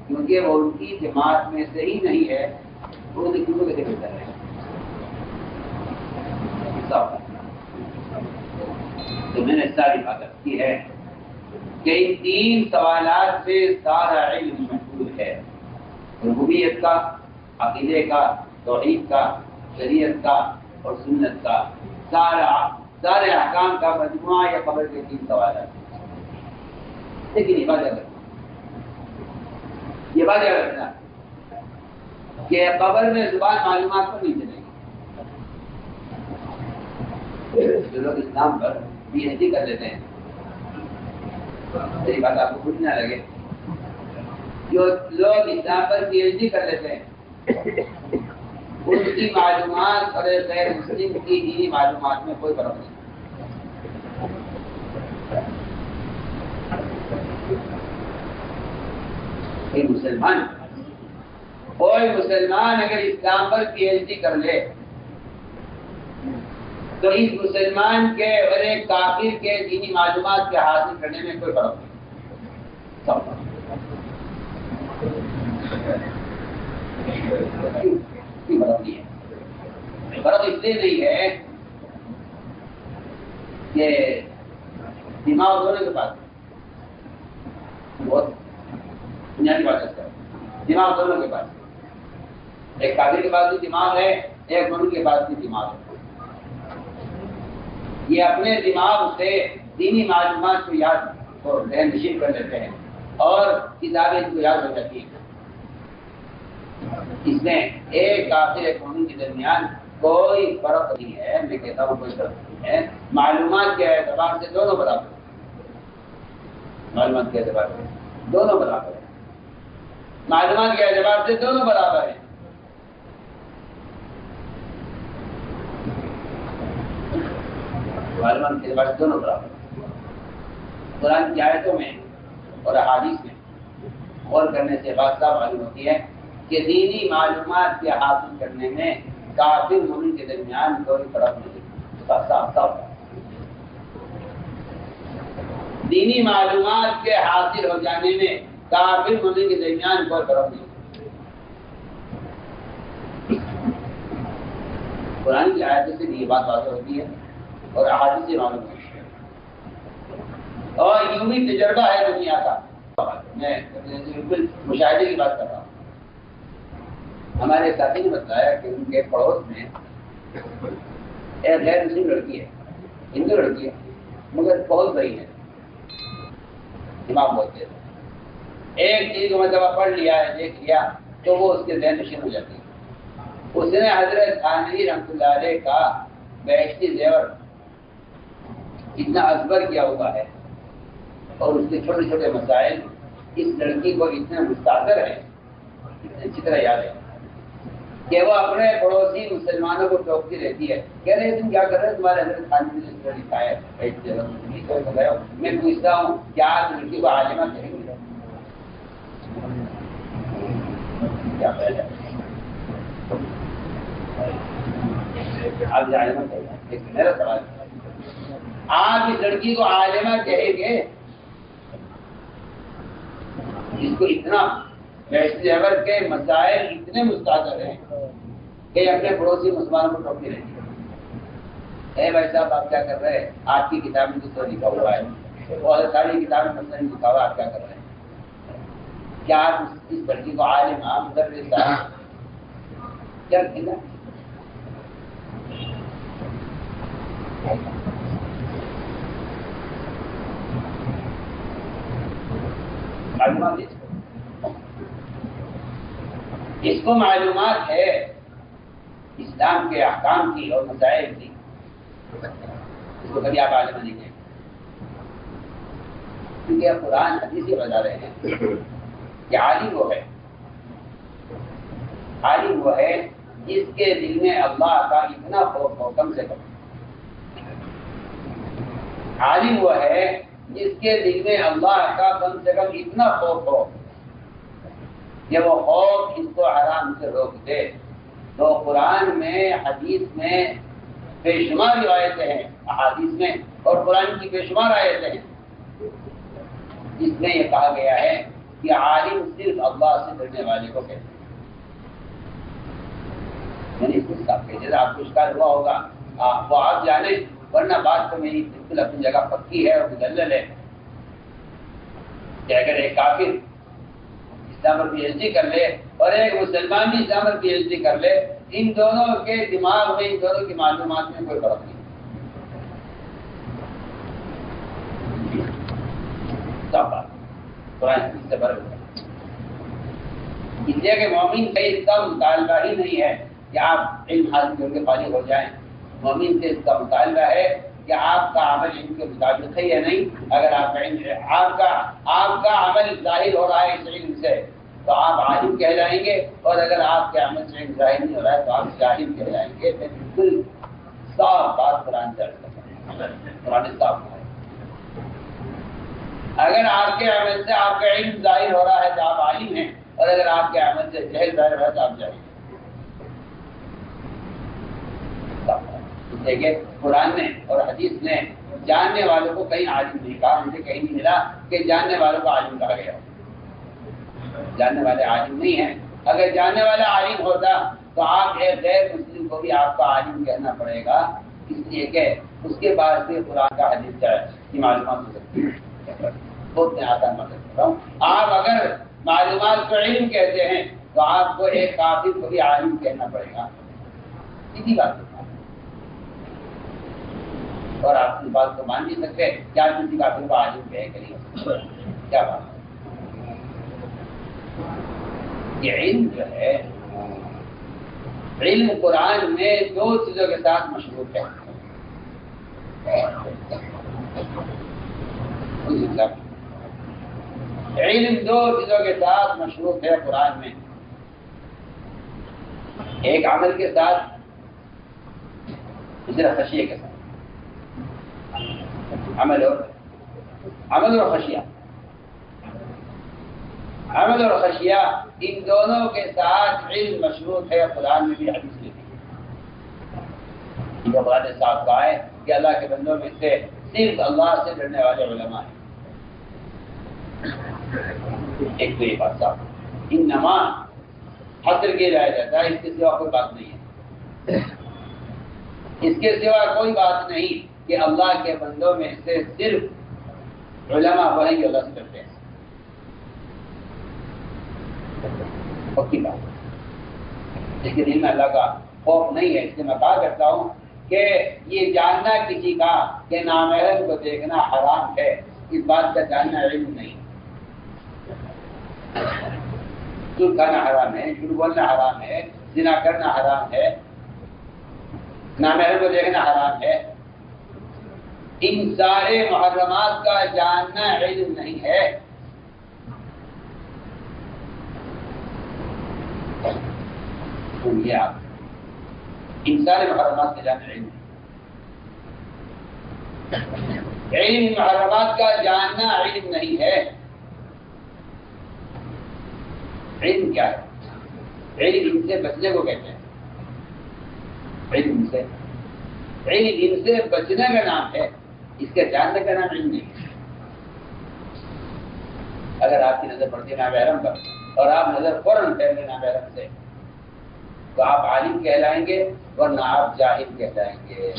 کیونکہ وہ ان کی جماعت میں سے ہی نہیں ہے، وہ کسی کو کیسے پہچان لے گا؟ تو میں نے ساری بات کی ہے کہ ان تین سوالات سے سارا علم محفوظ ہے، ربوبیت کا، عقیدے کا، توحید کا، شریعت کا اور سنت کا، سارے احکام کا مجموعہ یا قبر کے تین سوالات۔ لیکن یہ بات یاد رکھنا کہ قبر میں زبان معلومات پر نہیں چلے گی۔ جو لوگ اسلام پر پی ایچ ڈی کر لیتے ہیں، میری بات آپ کو کچھ نہ لگے، جو لوگ اسلام پر پی ایچ ڈی کر لیتے ہیں ان کی معلومات اور غیر مسلم کی دینی معلومات میں کوئی فرق نہیں۔ کوئی مسلمان اگر اسلام پر پی ایچ ڈی کر لے تو اس مسلمان کے اور ایک کافر کے دینی معلومات کے حاصل کرنے میں کوئی فرق نہیں۔ فرق اس لیے نہیں ہے کہ دماغ دونوں کے پاس بہت بنیادی بات ہے، دماغ دونوں کے پاس، ایک کافر کے پاس بھی دماغ ہے، ایک مومن کے پاس بھی دماغ ہے۔ یہ اپنے دماغ سے دینی معلومات کو یاد اور ذہن نشین کر لیتے ہیں اور کتابیں ان کو یاد ہو جاتی ہیں۔ اس میں ایک کافر ایک مومن کے درمیان کوئی فرق نہیں ہے، میں کہتا ہوں کوئی فرق نہیں ہے، معلومات کے اعتبار سے دونوں برابر ہیں، معلومات کے اعتبار سے دونوں برابر ہیں، معلومات کے اعتبار سے دونوں برابر ہیں۔ معلومات کے اعتبار سے دونوں برابر ہیں۔ قرآن کی آیتوں میں اور احادیث میں غور کرنے سے بات صاف معلوم ہوتی ہے کہ دینی معلومات کے حاصل کرنے میں کافر مومن کے درمیان کوئی فرق نہیں، صاف دینی معلومات کے حاصل ہو جانے میں کافر مومن کے درمیان کوئی فرق نہیں۔ قرآن کی آیتوں سے بھی یہ بات واضح ہوتی ہے اور احادیث سے معلوم ہوتی ہے، اور یوں بھی تجربہ ہے دنیا کا۔ میں بالکل مشاہدے کی بات کر رہا ہوں۔ ہمارے ساتھی نے بتایا کہ ان کے پڑوس میں ایک غیر مسلم لڑکی ہے، ہندو لڑکی ہے، مگر بہت بڑی ہے، دماغ بہت تیز ہے، ایک چیز کو مطلب پڑھ لیا ہے، دیکھ لیا تو وہ اس کے ذہن نشین ہو جاتی ہے۔ اس نے حضرت تھانوی رحمۃ اللہ علیہ کا بہشتی زیور اتنا ازبر کیا ہوا ہے اور اس کے چھوٹے چھوٹے مسائل اس لڑکی کو اتنے مستحضر ہیں، اتنے اچھی طرح یاد ہے کہ وہ اپنے پڑوسی مسلمانوں کو ٹوکتی رہتی ہے، کہہ رہے تم کیا کر رہے ہو، تمہارے حضرت خانوی نے اس طرح لکھا ہے۔ میں پوچھتا ہوں کیا آپ لڑکی کو عالمہ کہیں گے؟ کیا خیال ہے؟ آپ عالمہ کہیں گے؟ میرا سوال ہے، آپ اس لڑکی کو عالمہ کہیں گے جس کو اتنا پیشور کے مسائل اتنے مستحضر ہیں کہ اپنے پڑوسی مسلمانوں کو ٹوکتی رہتی ہے؟ اے بھائی صاحب آپ کیا کر رہے ہیں؟ آپ کی کتاب میں دوسرا لکھا ہوا ہے، بہت ساری کتابیں مسئلہ لکھا ہوا، آپ کیا کر رہے ہیں؟ کیا آپ اس لڑکی کو عالمہ مدرسہ کیا کہنا معلومات اس کو معلومات ہے اسلام کے احکام کی اور مسائل کی، اس کو کبھی آپ عالم نہیں کہیں، کیونکہ اب قرآن حدیث ہی بتا رہے ہیں کہ عالم وہ ہے، عالم وہ ہے جس کے دل میں اللہ کا اتنا خوف ہو، کم سے کم عالم وہ ہے جس کے دل میں اللہ کا کم سے کم اتنا خوف ہو کہ وہ خوف اس کو حرام سے روک دے۔ تو قرآن میں حدیث میں بے شمار روایتیں ہیں، احادیث میں اور قرآن کی بے شمار آیتیں ہیں جس میں یہ کہا گیا ہے کہ عالم صرف اللہ سے ڈرنے والے کو کہتے ہیں۔ یعنی اس کو جیسے آپ کو شکار ہوا ہوگا وہ آپ جانیں، ورنہ بات تو میری بالکل اپنی جگہ پکی ہے اور مدلل ہے کہ اگر ایک کافر اسلام پر پی ایچ ڈی کر لے اور ایک مسلمان بھی اسلام پر پی ایچ ڈی کر لے، ان دونوں کے دماغ میں، ان دونوں کی معلومات میں کوئی فرق نہیں، سب بات قرآن سے برابر ہے۔ اس لیے کہ مومن کا اس کا مطالبہ ہی نہیں ہے کہ آپ علم حاصل کر کے فارغ ہو جائیں، مومن سے اس کا مطالبہ ہے کہ آپ کا عمل علم کے مطابق ہے یا نہیں۔ اگر آپ کا عمل ظاہر ہو رہا ہے اس علم سے تو آپ عالم کہلائیں گے، اور اگر آپ کے عمل سے علم ظاہر نہیں ہو رہا ہے تو آپ جاہل کہلائیں گے۔ بالکل صاف بات قرآن سے قرآن صاف ہے۔ اگر آپ کے عمل سے آپ کا علم ظاہر ہو رہا ہے تو آپ عالم ہیں، اور اگر آپ کے عمل سے جہل ظاہر ہو رہا ہے تو آپ جاہل ہیں۔ دیکھیں قرآن نے اور حدیث نے جاننے والوں کو کہیں عالم نہیں کہا، مجھے کہیں نہیں ملا کہ جاننے والوں کو عالم کہا گیا۔ جاننے والے عالم نہیں ہیں، اگر جاننے والا عالم ہوتا تو آپ ایک غیر مسلم کو بھی آپ کا عالم کہنا پڑے گا، اس لیے کہ اس کے بعد بھی قرآن کا حدیث کی معلومات ہو سکتی ہے۔ بہت میں آسان مدد کر رہا ہوں، آپ اگر معلومات کو علم کہتے ہیں تو آپ کو ایک کافر کو بھی عالم کہنا پڑے گا، سیدھی بات ہے۔ اور آپ اس بات کو مان نہیں سکتے کیا کسی کافر کو عالم کہے کہ نہیں، کیا بات ہے؟ یہ علم جو ہے، علم قرآن میں دو چیزوں کے ساتھ مشروط ہے۔ علم دو چیزوں کے ساتھ مشروط ہے قرآن میں، ایک عمل کے ساتھ، دوسرا خشیے کے ساتھ۔ عمل اور خشیہ، عمل اور خشیہ ان دونوں کے ساتھ علم مشروط ہے قرآن میں بھی، حدیث میں بھی۔ قرآن نے صاحب کہا ہے کہ اللہ کے بندوں میں سے صرف اللہ سے ڈرنے والے علماء ہیں۔ ایک تو یہ بات صاحب، انما حصر کیا جایا جاتا ہے، اس کے سوا کوئی بات نہیں ہے، اس کے سوا کوئی بات نہیں کہ اللہ کے بندوں میں سے صرف علماء وہ ہیں جو اللہ سے ڈرتے ہیں۔ پکی بات، اس کے دل میں اللہ کا خوف نہیں ہے۔ اس لیے میں کہا کرتا ہوں کہ یہ جاننا کسی کا کہ نامحرم کو دیکھنا حرام ہے، اس بات کا جاننا علم نہیں۔ سود کھانا حرام ہے، جھوٹ بولنا حرام ہے، زنا کرنا حرام ہے، نامحرم کو دیکھنا حرام ہے، ان سارے محرمات کا جاننا علم نہیں ہے۔ سنیے آپ، ان سارے محرمات کا جاننا علم نہیں، علم محرمات کا جاننا علم نہیں ہے۔ علم کیا ہے؟ علم ان سے بچنے کو کہتے ہیں۔ علم ان سے بچنے کا نام ہے، اس کے جاننے کا نام علم نہیں ہے۔ اگر آپ کی نظر پڑتی ہے نامحرم پر اور آپ نظر فوراً پھیر لیں نامحرم سے تو آپ عالم کہلائیں گے، ورنہ آپ جاہل کہلائیں گے۔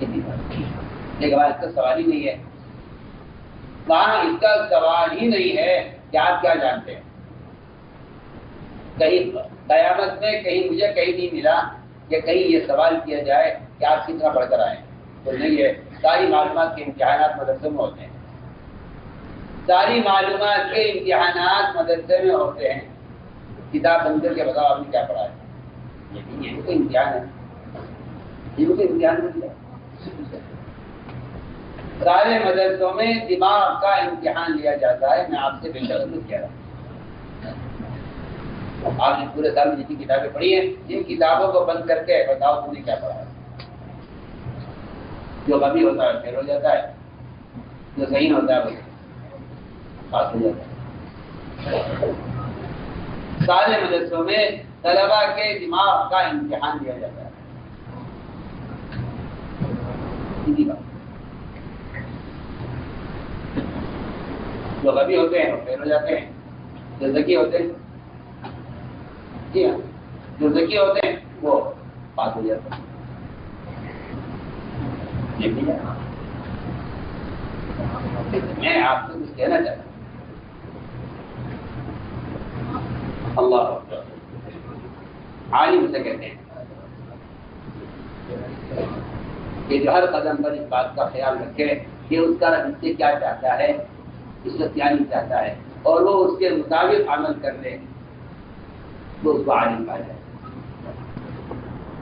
لیکن وہاں اس کا سوال ہی نہیں ہے، وہاں اس کا سوال ہی نہیں ہے کہ آپ کیا جانتے ہیں۔ کہیں قیامت میں کہیں مجھے کہیں نہیں ملا کہ کہیں یہ سوال کیا جائے کہ آپ کتنا پڑھ کر آئے، تو نہیں ہے. ساری معلومات کے امتحانات مدرسے میں ہوتے ہیں، ساری معلومات کے امتحانات مدرسے میں ہوتے ہیں. کتاب بند کر کے بتاؤ آپ نے کیا پڑھا ہے، یہ تو امتحان ہے، یہ تو امتحان نہیں ہے. سارے مدرسوں میں دماغ کا امتحان لیا جاتا ہے. میں آپ سے بے شرط کہہ رہا ہوں، آپ نے پورے سال میں جتنی کتابیں پڑھی ہیں جن کتابوں کو بند کر کے بتاؤ تم نے کیا پڑھا ہے. جو کبھی ہوتا ہے پھر ہو جاتا ہے، جو صحیح ہوتا ہے وہ پاس ہو جاتا ہے. سارے مدرسوں میں طلبا کے دماغ کا امتحان لیا جاتا ہے. جو کبھی ہوتے ہیں وہ پھر ہو جاتے ہیں، جو ذکی ہوتے ہیں، جی ہاں، جو ذکی ہوتے ہیں وہ پاس ہو جاتے ہیں. میں آپ سے کچھ کہنا چاہتا ہوں. اللہ عالم سے کہتے ہیں کہ جو ہر قدم پر اس بات کا خیال رکھے کہ اس کا رب اس سے کیا چاہتا ہے، اس سے کیا نہیں چاہتا ہے، اور وہ اس کے مطابق عمل کر لے تو اس کو عالم کہا جائے.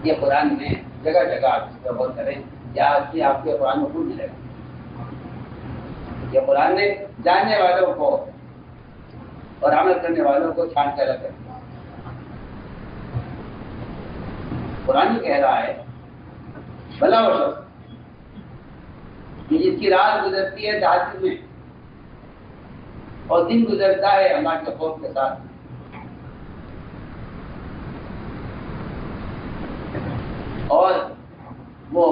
یہ قرآن میں جگہ جگہ آپ اس پر غور کریں، یا آپ کے قرآن میں خود ملے گا. یہ قرآن نے جاننے والوں کو اور عمل کرنے والوں کو چھان کر رکھا. قرآن یہ کہہ رہا ہے بھلا وہ شخص کہ جس کی رات گزرتی ہے تہجد میں اور دن گزرتا ہے اللہ کے خوف کے ساتھ. اور وہ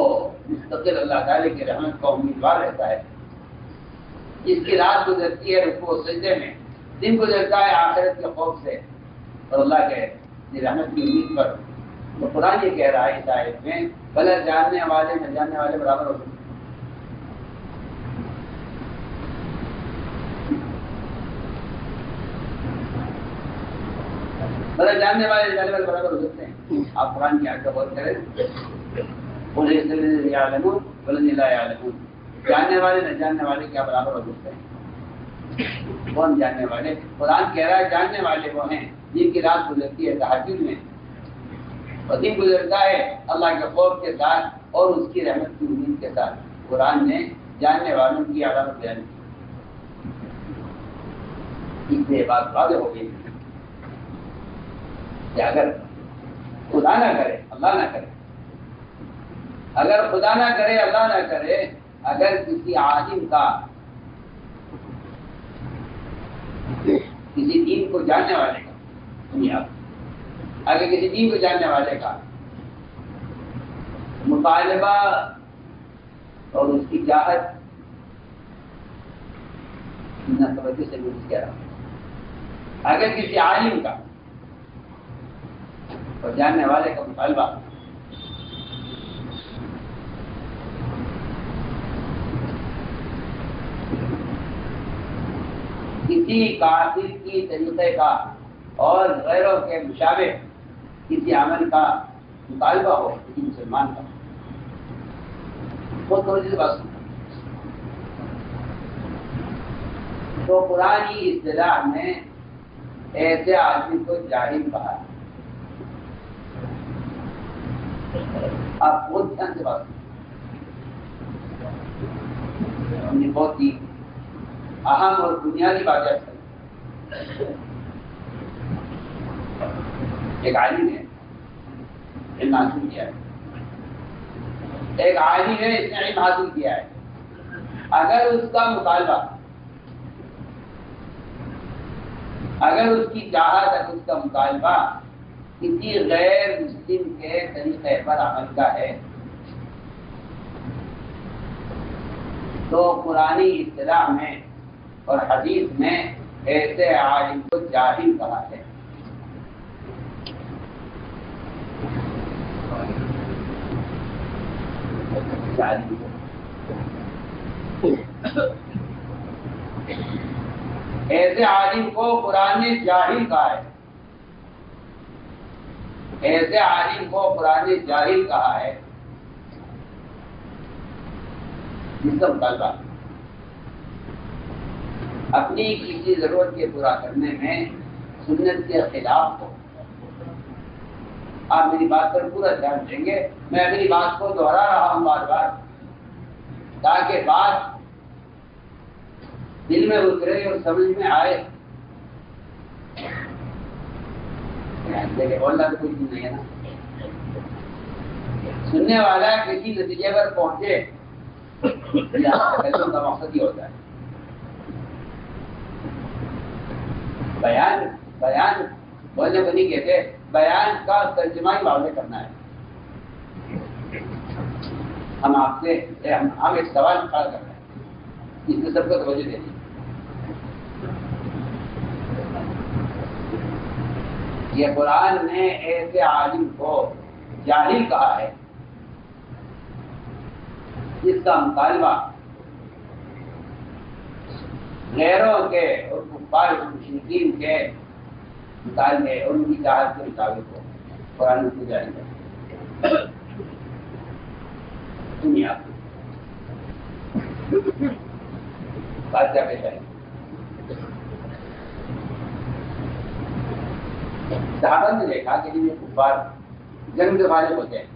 مستقل اللہ تعالی کی رحمت کا امیدوار رہتا ہے. جس کی رات گزرتی ہے رکوع و سجدے میں، دن گزرتا ہے آخرت کے خوف سے اور اللہ کے رحمت کی امید پر. تو قرآن یہ کہہ رہا ہے اس آیت میں بھلا جاننے والے نہ جاننے والے برابر ہو سکتے ہیں. بھلا جاننے والے جاننے والے برابر ہو سکتے ہیں. آپ قرآن کی آیت کا غور کریں. جاننے والے نہ جاننے والے کیا برابر ہو سکتے ہیں؟ کون جاننے والے؟ قرآن کہہ رہا ہے جاننے والے وہ ہیں جن کی رات گزرتی ہے تہجد میں اور دن گزرتا ہے اللہ کے خوف کے ساتھ اور اس کی رحمت کی امید کے ساتھ. قرآن نے جاننے والوں کی علامت بیان کی. اس سے بات واضح ہو گئی کہ اگر خدا نہ کرے اللہ نہ کرے، اگر خدا نہ کرے اللہ نہ کرے، اگر کسی عالم کا کسی دین کو جاننے والے کا دنیا اگر کسی دین کو جاننے والے کا مطالبہ اور اس کی چاہت سے کہہ رہا ہوں، اگر کسی عالم کا اور جاننے والے کا مطالبہ کسی کافر کی طریقے کا اور غیروں کے مشابہ کسی عمل کا مطالبہ ہو کسی مسلمان کا، وہ توجہ سے بات سنتا تو قرآنی اصطلاح میں ایسے آدمی کو جاہل کہا ہے. آپ بہت دھیان سے بات ہم نے بہت ہی اہم اور بنیادی باتیں. ایک عالم ہے علم حاصل کیا ہے، ایک عالم ہے اس نے علم حاصل کیا ہے. اگر اس کا مطالبہ، اگر اس کی چاہت، اگر اس کا مطالبہ کسی غیر مسلم کے طریقے پر عمل کا ہے تو قرآنی اصطلاح میں اور حدیث میں ایسے عالم کو جاہل کہا ہے. ایسے عالم کو قرآن نے جاہل کہا ہے. ایسے عالم کو قرآن نے جاہل کہا ہے جس کا مطالبہ اپنی کسی ضرورت کے پورا کرنے میں سنت کے خلاف ہو۔ آپ میری بات پر پورا دھیان دیں گے، میں اپنی بات کو دوہرا رہا ہوں بار بار تاکہ بات دل میں اترے اور سمجھ میں آئے۔ بولنا تو کچھ نہیں ہے نا، سننے والا کسی نتیجے پر پہنچے کا مقصد ہی ہوتا ہے۔ بیان بولنے کو نہیں کہتے، بیان کا ترجمہ ہی واضح کرنا ہے۔ ہم آپ سے ہم ایک سوال کھڑا کر رہے ہیں، اس میں سب کو توجہ دینی۔ یہ قرآن نے ایسے عالم کو جاہل کہا ہے جس کا مطالبہ غیروں کے اور کفار مشرکین کے مطالبے اور ان کی چاہت کے مطابق ہو۔ قرآن کو جاری کر دنیا بادشاہ پیش آئی۔ صحابہ نے دیکھا کہ جب یہ کفار جنگ کے فارغ ہوتے ہیں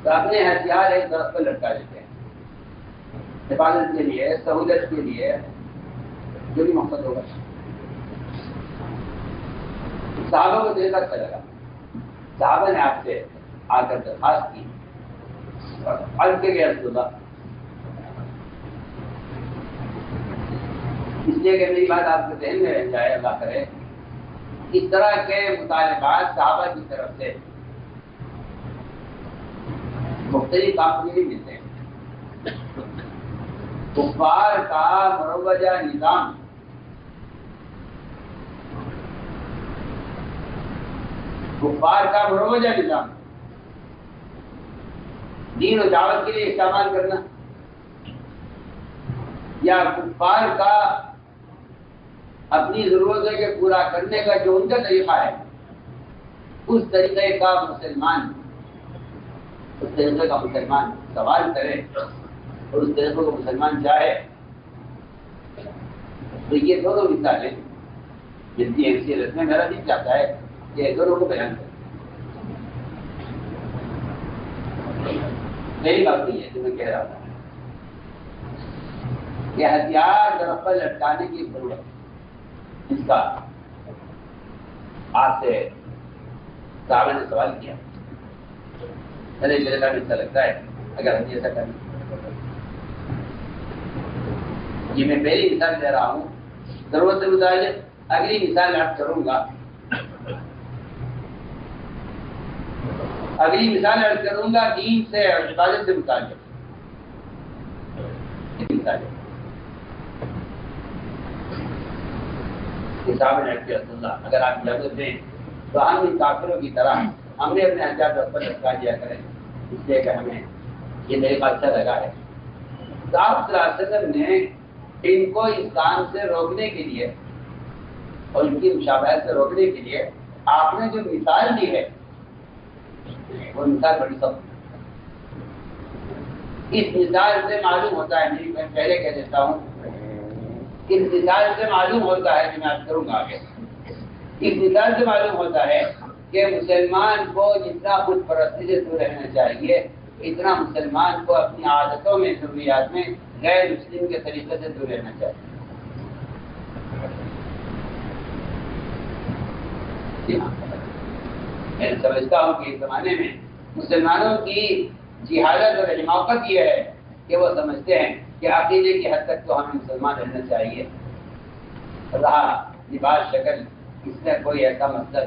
تو اپنے ہتھیار ایک درخت پر لٹکا دیتے ہیں، حفاظت کے لیے، سہولت کے لیے، جو بھی مقصد ہوگا۔ صحابہ کو دیر تک لگا، صحابہ نے آپ سے آ کر درخواست کی اور عرض کے گئے رسول اللہ، اس لیے کہ میری بات آپ کے ذہن میں رہ جائے، اللہ کرے اس طرح کے مطالبات صحابہ کی طرف سے مختلف آپ نہیں ملتے ہیں۔ کفار کا مروجہ نظام دین و دعوت کے لیے استعمال کرنا، یا کفار کا اپنی ضرورتوں کے پورا کرنے کا جو ان کا طریقہ ہے، اس طریقے کا مسلمان سوال کرے اور اس طریقے کو مسلمان چاہے، تو یہ دونوں مثالیں جن کی حیثیت میں میرا دل چاہتا ہے کہ دونوں کو بیان کریں۔ میری بات نہیں ہے جو میں کہہ رہا تھا کہ ہتھیار درخت پر لٹکانے کی ضرورت، اس کا آپ سے صحابہ نے سوال کیا، میرے کا ایسا لگتا ہے اگر ہم ایسا کریں۔ یہ میں پہلی مثال دے رہا ہوں، ضرورت سے متعلق اگلی مثال عرض کروں گا، دین سے اور عبادت سے متعلق صاحب نے اللہ اگر آپ اجازت دیں تو ہم ان کافروں کی طرح ہم نے اپنے ہتھیار پر لٹکا دیا کریں، اس لیے کہ ہمیں یہ طریقہ اچھا لگا ہے۔ تو آپ صلی اللہ علیہ وسلم نے ان کو اس کام سے روکنے کے لیے اور ان کی مشابہت سے روکنے کے لیے آپ نے جو مثال دی ہے وہ مثال بڑی سخت۔ اس مثال سے معلوم ہوتا ہے، میں پہلے کہہ دیتا ہوں، اس مثال سے معلوم ہوتا ہے کہ میں عرض کروں گا آگے، اس مثال سے معلوم ہوتا ہے کہ مسلمان کو جتنا خود پرستی سے دور رہنا چاہیے اتنا مسلمان کو اپنی عادتوں میں، ضروریات میں غیر مسلم کے طریقے سے دور رہنا چاہیے۔ میں سمجھتا ہوں کہ اس زمانے میں مسلمانوں کی جہالت اور حماقت یہ ہے کہ وہ سمجھتے ہیں کہ عقیدے کی حد تک تو ہمیں مسلمان رہنا چاہیے، رہا لباس شکل اس میں کوئی ایسا مسئلہ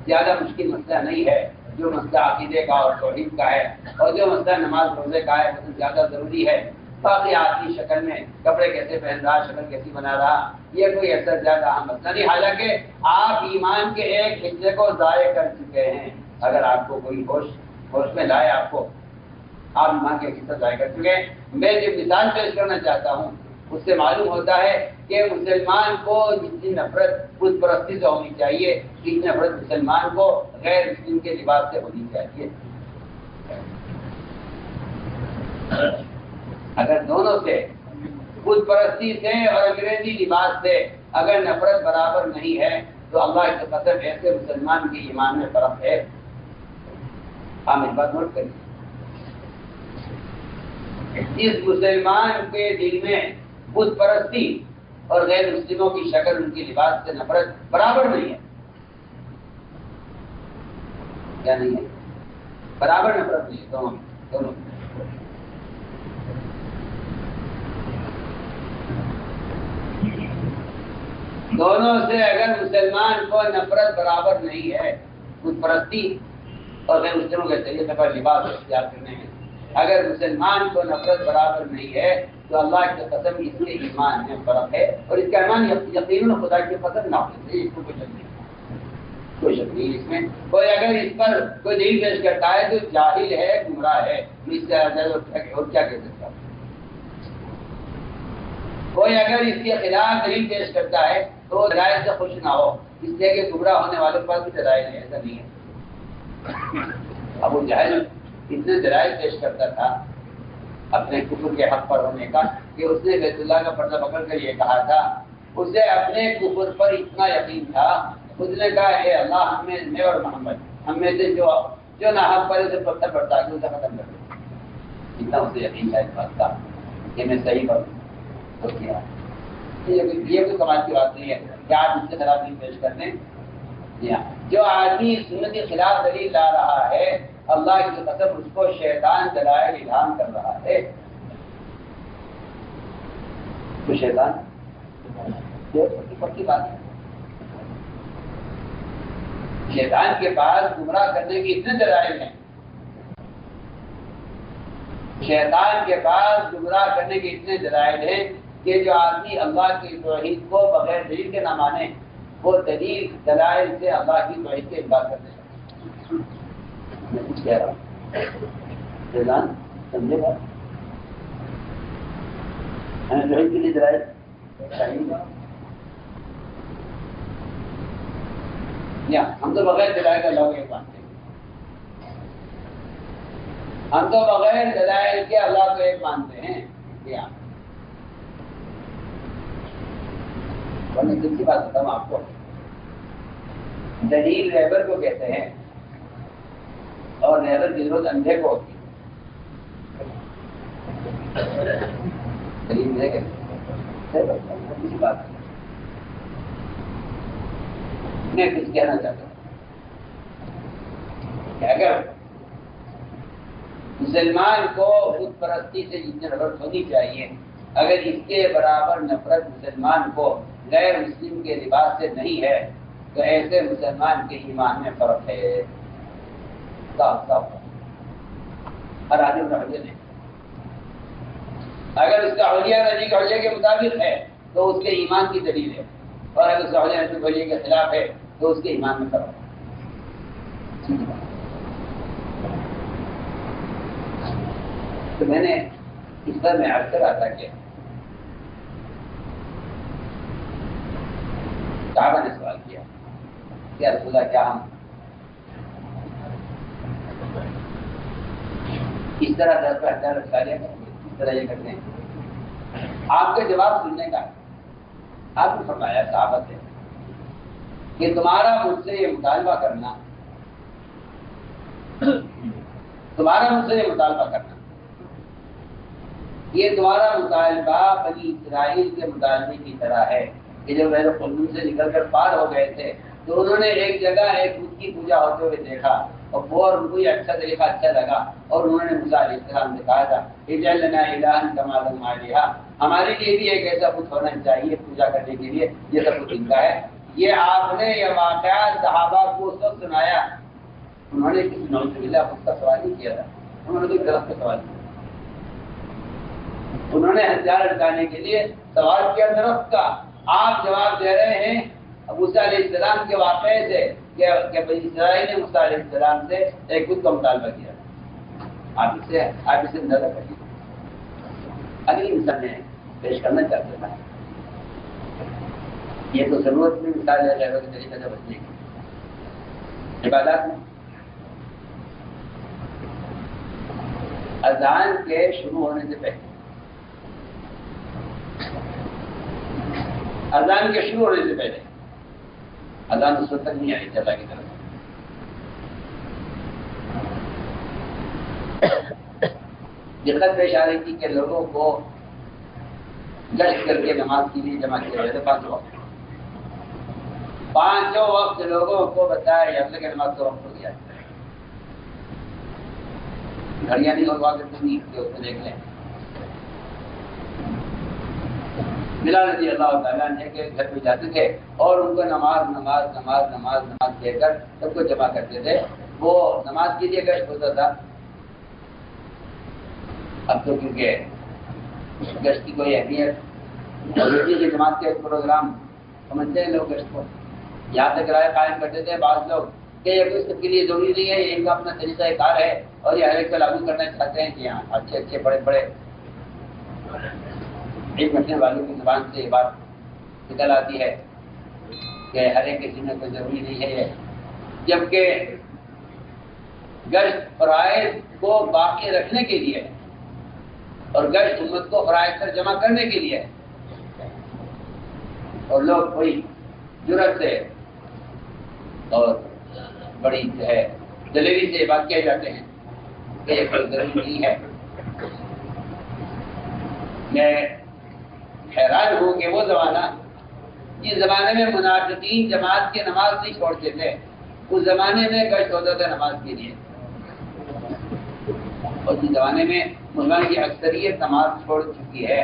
زیادہ مشکل مسئلہ نہیں ہے۔ جو مسئلہ عقیدے کا اور توحید کا ہے اور جو مسئلہ نماز روزے کا ہے وہ زیادہ ضروری ہے، باقی آدمی شکل میں کپڑے کیسے پہن رہا، شکل کیسی بنا رہا، یہ کوئی ایسا زیادہ اہم مسئلہ نہیں۔ حالانکہ آپ ایمان کے ایک حصے کو ضائع کر چکے ہیں، اگر آپ کو کوئی ہوش میں لائے آپ ایمان کے حصہ ضائع کر چکے ہیں۔ میں جو مثال پیش کرنا چاہتا ہوں اس سے معلوم ہوتا ہے کہ مسلمان کو جتنی نفرت بت پرستی سے ہونی چاہیے اتنی نفرت مسلمان کو غیر مسلم کے لباس سے ہونی چاہیے. اگر دونوں سے بت پرستی سے اور انگریزی لباس سے اگر نفرت برابر نہیں ہے تو اللہ کی قسم ایسے مسلمان کے ایمان میں فرق ہے. ہم اس بات نوٹ کریں. جس مسلمان کے دل میں بت پرستی اور غیر مسلموں کی شکل ان کی لباس سے نفرت برابر نہیں ہے، کیا نہیں ہے؟ برابر نفرت نہیں ہے دونوں. دونوں سے اگر مسلمان کو نفرت برابر نہیں ہے، بت پرستی اور غیر مسلموں کے طریقے پر لباس اختیار کرنے میں اگر مسلمان کو نفرت برابر نہیں ہے تو اللہ کی قسم اس کے ایمان میں فرق ہے. اور اس کا ایمان یقیناً خدا کی قسم نہ ہونا چاہیے. اس کو کوئی شک نہیں اس میں. کوئی اگر اس پر کوئی دلیل پیش کرتا ہے تو جاہل ہے، گمراہ ہے. اس سے اور کیا کہہ سکتا ہے؟ کوئی اگر اس کے خلاف دلیل پیش کرتا ہے تو دلائل سے خوش نہ ہو، اس لیے کہ گمراہ ہونے والے کے پاس بھی دلائل ہے. ایسا نہیں ہے. ابو جہل اتنے دلائل پیش کرتا تھا اپنے کفر کے حق پر ہونے کا کہ اس نے بیت اللہ کا پردہ پکڑ کر یہ کہا تھا. اسے اپنے کفر پر اتنا یقین تھا، اس نے کہا اے اللہ میں اور محمد ہم میں سے جو نہ حق پر اسے پتھر پڑتا ہے اسے ختم کر دے. اتنا اسے یقین تھا اس بات کا کہ میں صحیح کروں. تو کیا یہ کوئی کمال کی بات نہیں ہے کہ آپ اس سے خلاف دلیل پیش کر دیں. جو آدمی سنت کے خلاف دلیل لا رہا ہے اللہ کی قسم اس کو شیطان دلائل الہام کر رہا ہے. تو شیطان پکی بات ہے. شیطان کے پاس گمراہ کرنے کی اتنے دلائل ہیں. شیطان کے پاس گمراہ کرنے کے اتنے دلائل ہیں کہ جو آدمی اللہ کی توحید کو بغیر دلیل کے نہ مانے وہ دلائل سے اللہ کی توحید کے انکار کرتے ہیں. میں کچھ کہہ رہا ہوں سمجھے گا؟ توحید کے لیے دلائل چاہیے. ہم تو بغیر دلائل کا اللہ کو ایک مانتے ہیں. ہم تو بغیر دلائل کے اللہ کو ایک مانتے ہیں. دل کی بات بتاؤں آپ کو. دلیل رہبر کو کہتے ہیں اور رہبر کی ضرورت اندھے کو ہوتی ہے. دلیل ملے گا کسی بات میں کچھ کہنا چاہتا ہوں کہ اگر مسلمان کو بت پرستی سے جتنی نفرت ہونی چاہیے اگر اس کے برابر نفرت مسلمان کو غیر مسلم کے لباس سے نہیں ہے تو ایسے مسلمان کے ایمان میں فرق ہے. ہر آدمی کا حجت ہے. اگر اس کا حلیہ نبی کے حلیہ کے مطابق ہے تو اس کے ایمان کی دلیل ہے، اور اگر اس کا حلیہ نبی کے حلیہ کے خلاف ہے تو اس کے ایمان میں فرق ہے. تو میں نے اس پر میں عرض کر رہا تھا کہ صحابہ نے سوال کیا کہ رسول اللہ کیا ہم اس طرح در پر ہتھیار رکھا لیا کریں گے، اس طرح یہ کرتے ہیں؟ آپ کے جواب سننے کا آپ نے فرمایا صحابہ سے کہ تمہارا مجھ سے یہ مطالبہ کرنا یہ تمہارا مطالبہ بنی اسرائیل کے مطالبے کی طرح ہے کہ جب بحر القلزم سے نکل کر پار ہو گئے تھے تو انہوں نے ایک جگہ ایک بت کی پوجا ہوتے ہوئے دیکھا اور وہ ان کو یہ اچھا طریقہ اچھا لگا اور انہوں نے موسیٰ علیہ السلام سے کہا تھا اجعل لنا الہا کما لہم آلہہ، ہمارے لیے بھی ایک ایسا بت ہونا چاہیے پوجا کرنے کے لیے جیسا بت ان کا ہے. یہ آپ نے یہ واقعہ صحابہ کو اس وقت سنایا. انہوں نے کسی نوز باللہ خود کا سوال نہیں کیا تھا، انہوں نے کوئی غلط کا سوال کیا. انہوں نے ہتھیار اٹھانے کے لیے سوال کیا درخت کا. آپ جواب دے رہے ہیں موسیٰ علیہ السلام کے واقعے سے کہ بنی اسرائیل نے موسیٰ علیہ السلام سے ایک بت کا مطالبہ کیا. آپ اسے اندازہ کریے. اگلی مثال ہے پیش کرنا چاہتے تھا. یہ تو ضرورت میں مثال ہے غیروں کے طریقے سے بچنے کی. عبادات میں اذان کے شروع ہونے سے پہلے، اذان کے شروع ہونے سے پہلے، اذان اس وقت تک نہیں آئی تھی اللہ کی طرف. دقت پیش آ رہی تھی کہ لوگوں کو گشت کر کے نماز کے لیے جمع کیا جاتا. پانچوں وقت لوگوں کو بتایا جاتا کہ نماز کا وقت ہو گیا. گھڑیاں نہیں اور واقع نہیں اس کو دیکھ لیں. بلال رضی اللہ تعالیٰ نے کے گھر پہ جاتے تھے اور ان کو نماز نماز نماز نماز نماز دے کر سب کو جمع کرتے تھے. وہ نماز کے لیے گشت ہوتا تھا. اب تو کیونکہ گشت کی کوئی اہمیت اور کی جماعت کے پروگرام سمجھتے ہیں لوگ گشت کو. یہاں تک رائے قائم کرتے تھے بعض لوگ کہ یہ کوئی سب کے لیے ضروری نہیں ہے، یہ ان کا اپنا طریقہ کار ہے اور یہ ہر ایک کو لاگو کرنا چاہتے ہیں کہ یہاں اچھے اچھے بڑے بڑے ایک رکھنے والوں کی زبان سے یہ بات نکل آتی ہے کہ ہر ایک کسی میں کوئی ضروری نہیں ہے. جبکہ گشت فرائض کو باقی رکھنے کے لیے اور گشت امت کو فرائض پر جمع کرنے کے لیے، اور لوگ کوئی جرأت سے اور بڑی جو ہے دلیری سے بات کہہ جاتے ہیں کہ یہ کوئی ضروری نہیں ہے. میں حیران ہوں کہ وہ زمانہ جس زمانے میں منافقین جماعت کی نماز نہیں چھوڑتے تھے، اس زمانے میں گشت ہوتا تھا نماز کے لیے. اور جس زمانے میں مسلمان کی اکثریت نماز چھوڑ چکی ہے،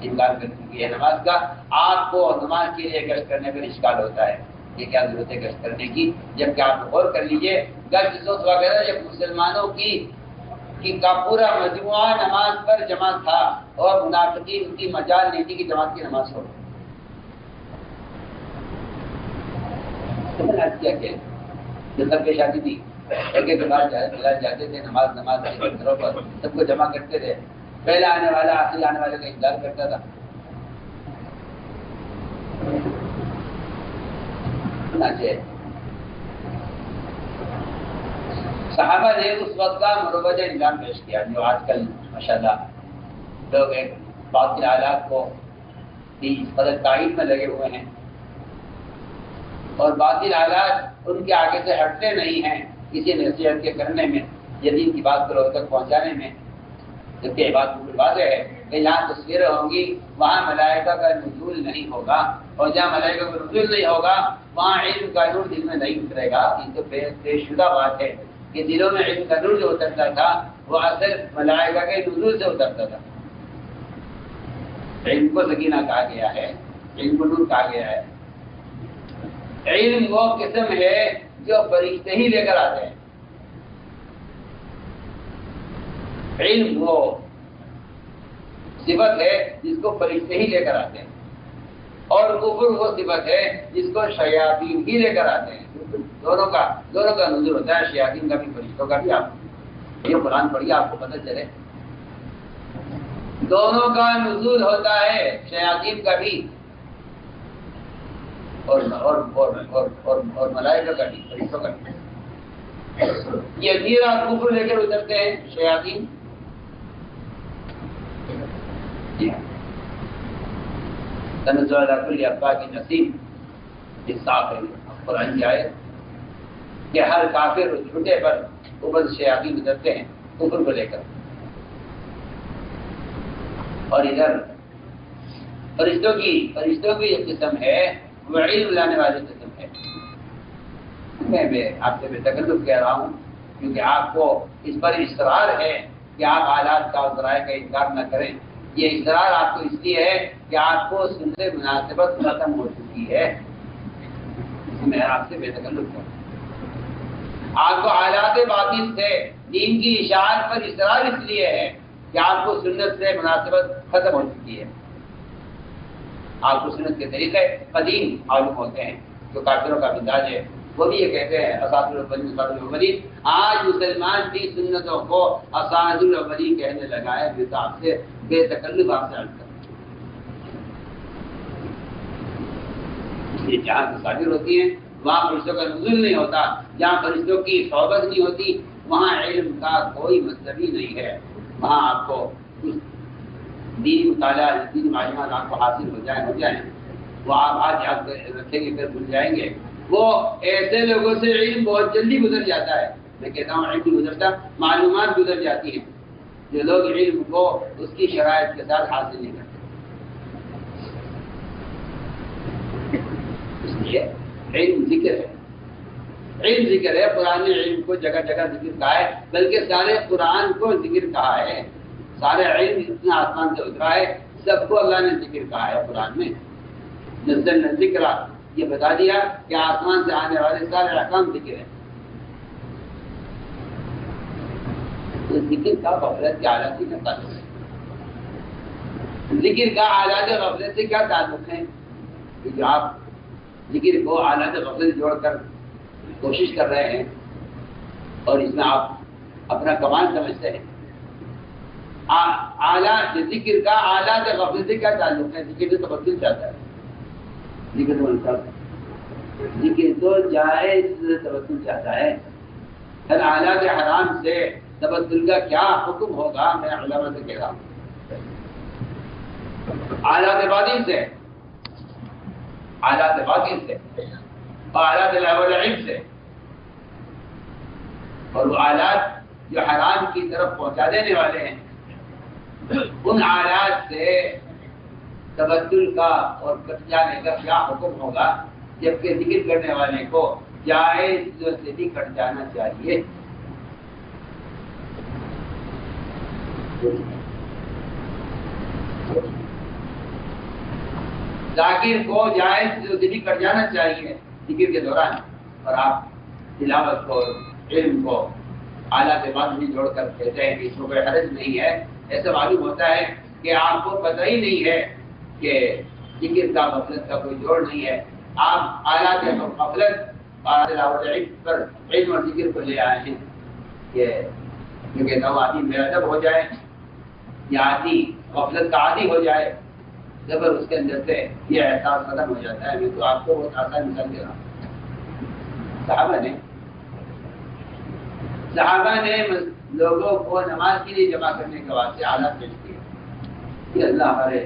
انکار کر چکی ہے نماز کا، آپ کو نماز کے لیے گشت کرنے میں اشکال ہوتا ہے. یہ کیا ضرورت ہے گشت کرنے کی؟ جبکہ آپ غور کر لیجئے گشت اس وقت وغیرہ جب مسلمانوں کی کا پورا مجموعہ نماز پر جمع تھا اور منافقین کی مجال نہیں تھی کہ جماعت کی نماز چھوڑ. کیا کیا جب پیش آتی تھی ایک ایک بار جاتے تھے نماز کے گھروں پر سب کو جمع کرتے تھے. پہلا آنے والا آخری آنے والے کا انتظار کرتا تھا. صحابہ نے اس وقت کا مروجہ نظام پیش کیا جو آج کل ماشاءاللہ لوگ ایک باطل حالات کو اس قدر تائید میں لگے ہوئے ہیں اور باطل حالات ان کے آگے سے ہٹتے نہیں ہیں کسی نصیحت کے کرنے میں یا دین کی بات کو لوگوں تک پہنچانے میں. جبکہ یہ بات بالکل واضح ہے کہ جہاں تصویریں ہوں گی وہاں ملائکہ کا نزول نہیں ہوگا اور جہاں ملائکہ کا نزول نہیں ہوگا وہاں علم کا نور دل میں نہیں اترے گا. یہ تو طے شدہ بات ہے کہ دلوں میں علم کا نور جو اترتا تھا وہ اصل ملائکہ کے نزول سے اترتا تھا. علم کو سکینہ کہا گیا ہے، علم کو نور کہا گیا ہے. علم وہ قسم ہے جو فرشتے ہی لے کر آتے ہیں. علم وہ صفت ہے جس کو فرشتے ہی لے کر آتے ہیں اور کفر وہ صفت ہے جس کو شیاطین ہی لے کر آتے ہیں. دونوں کا نزول ہوتا ہے، شیاطین کا بھی فرشتوں کا بھی. آپ یہ قرآن پڑھیے آپ کو پتہ چلے دونوں کا نزول ہوتا ہے، شیاطین کا بھی اور ملائکہ کا بھی، فرشتوں کا بھی. یہ میرا کفر لے کر اترتے ہیں شیاطین. تنزل علی کل افاک نسیم اس صاف ہے قرآن کی آیت کہ ہر کافر اور جھوٹے پر اوپر شیاطین اترتے ہیں کفر کو لے کر. اور ادھر فرشتوں کی ایک قسم ہے وہ علم لانے والی قسم ہے. میں آپ سے بے تکلف کہہ رہا ہوں کیونکہ آپ کو اس پر اصرار ہے کہ آپ حالات کا اور ذرائع کا انکار نہ کریں. یہ اصرار آپ کو اس لیے ہے کہ آپ کو سننے مناسبت ختم ہو چکی ہے. میں آپ سے بے تکلف ہوں. آپ کو حالات باطن سے دین کی اشاعت پر اصرار اس لیے ہے کہ آپ کو سنت سے مناسبت ختم ہو چکی ہے. آپ کو سنت کے طریقے قدیم معلوم ہوتے ہیں جو کافروں کا مزاج ہے. وہ بھی یہ کہتے ہیں اساطیر الاولین. آج مسلمان بھی سنتوں کو اساطیر الاولین کہنے لگا ہے. بے تکلف آپ سے عرض کریں یہ جہاں مسافر ہوتی ہیں وہاں فرشتوں کا نزول نہیں ہوتا، جہاں فرشتوں کی صحبت نہیں ہوتی وہاں علم کا کوئی مطلب ہی نہیں ہے، وہاں آپ کو کچھ دینی مطالعہ دینی معلومات آپ کو حاصل ہو جائیں وہ آپ آج یاد رکھیں گے پھر بھول جائیں گے۔ وہ ایسے لوگوں سے علم بہت جلدی گزر جاتا ہے، میں کہتا ہوں علم نہیں گزرتا، معلومات گزر جاتی ہیں، جو لوگ علم کو اس کی شرائط کے ساتھ حاصل نہیں کرتے۔ اس لیے علم ذکر ہے، علم ذکر ہے، قرآن نے علم کو جگہ جگہ ذکر کہا ہے، بلکہ سارے قرآن کو ذکر کہا ہے، سارے علم جتنا آسمان سے اترا ہے سب کو اللہ نے ذکر کہا ہے قرآن میں۔ نزلنا ذکر یہ بتا دیا کہ آسمان سے آنے والے سارے احکام ذکر ہیں۔ تو ذکر کا غفلت کے آلات سے کیا تعلق ہے؟ ذکر کا آلات غفلت سے کیا تعلق ہے؟ کہ جو آپ ذکر کو آلات غفلت جوڑ کر کوشش کر رہے ہیں اور اس میں آپ اپنا کمال سمجھتے ہیں، آلات ذکر کا آلات غفلت سے کیا تعلق ہے؟ ذکر تو تبدل چاہتا ہے، ذکر تو جائز تبدل چاہتا ہے، ہر آلات حرام سے تبدل کا کیا حکم ہوگا؟ میں علماء سے کہہ رہا ہوں، آلات باطل سے، آلات باطل سے اور آلات العلم سے، اور وہ آلات جو حرام کی طرف پہنچا دینے والے ہیں ان آلات سے تبدل کا اور کٹ جانے کا کیا حکم ہوگا؟ جبکہ ذکر کرنے والے کو جائز سے بھی کٹ جانا چاہیے۔ ذاکر کو جائز سے بھی کٹ جانا چاہیے ذکر کے دوران، اور آپ تلاوت کو علم کو اعلیٰ سے بات بھی جوڑ کر کہتے ہیں کہ اس کو کوئی حرج نہیں ہے۔ ایسا معلوم ہوتا ہے کہ آپ کو پتہ ہی نہیں ہے کہ ذکر کا غفلت کا کوئی جوڑ نہیں ہے، آپ اعلیٰ سے غفلت پر علم اور ذکر کو لے آئے ہیں کہ جو کہتا ہوں آدمی بے ادب ہو جائے یا آدمی غفلت کا عادی ہو جائے، جب اس کے اندر سے یہ احساس ختم ہو جاتا ہے۔ میں تو آپ کو بہت آسان مثال دے رہا ہوں، صحابہ نے لوگوں کو نماز کے لیے جمع کرنے کے واسطے آلات پیش کیے کہ اللہ ہمارے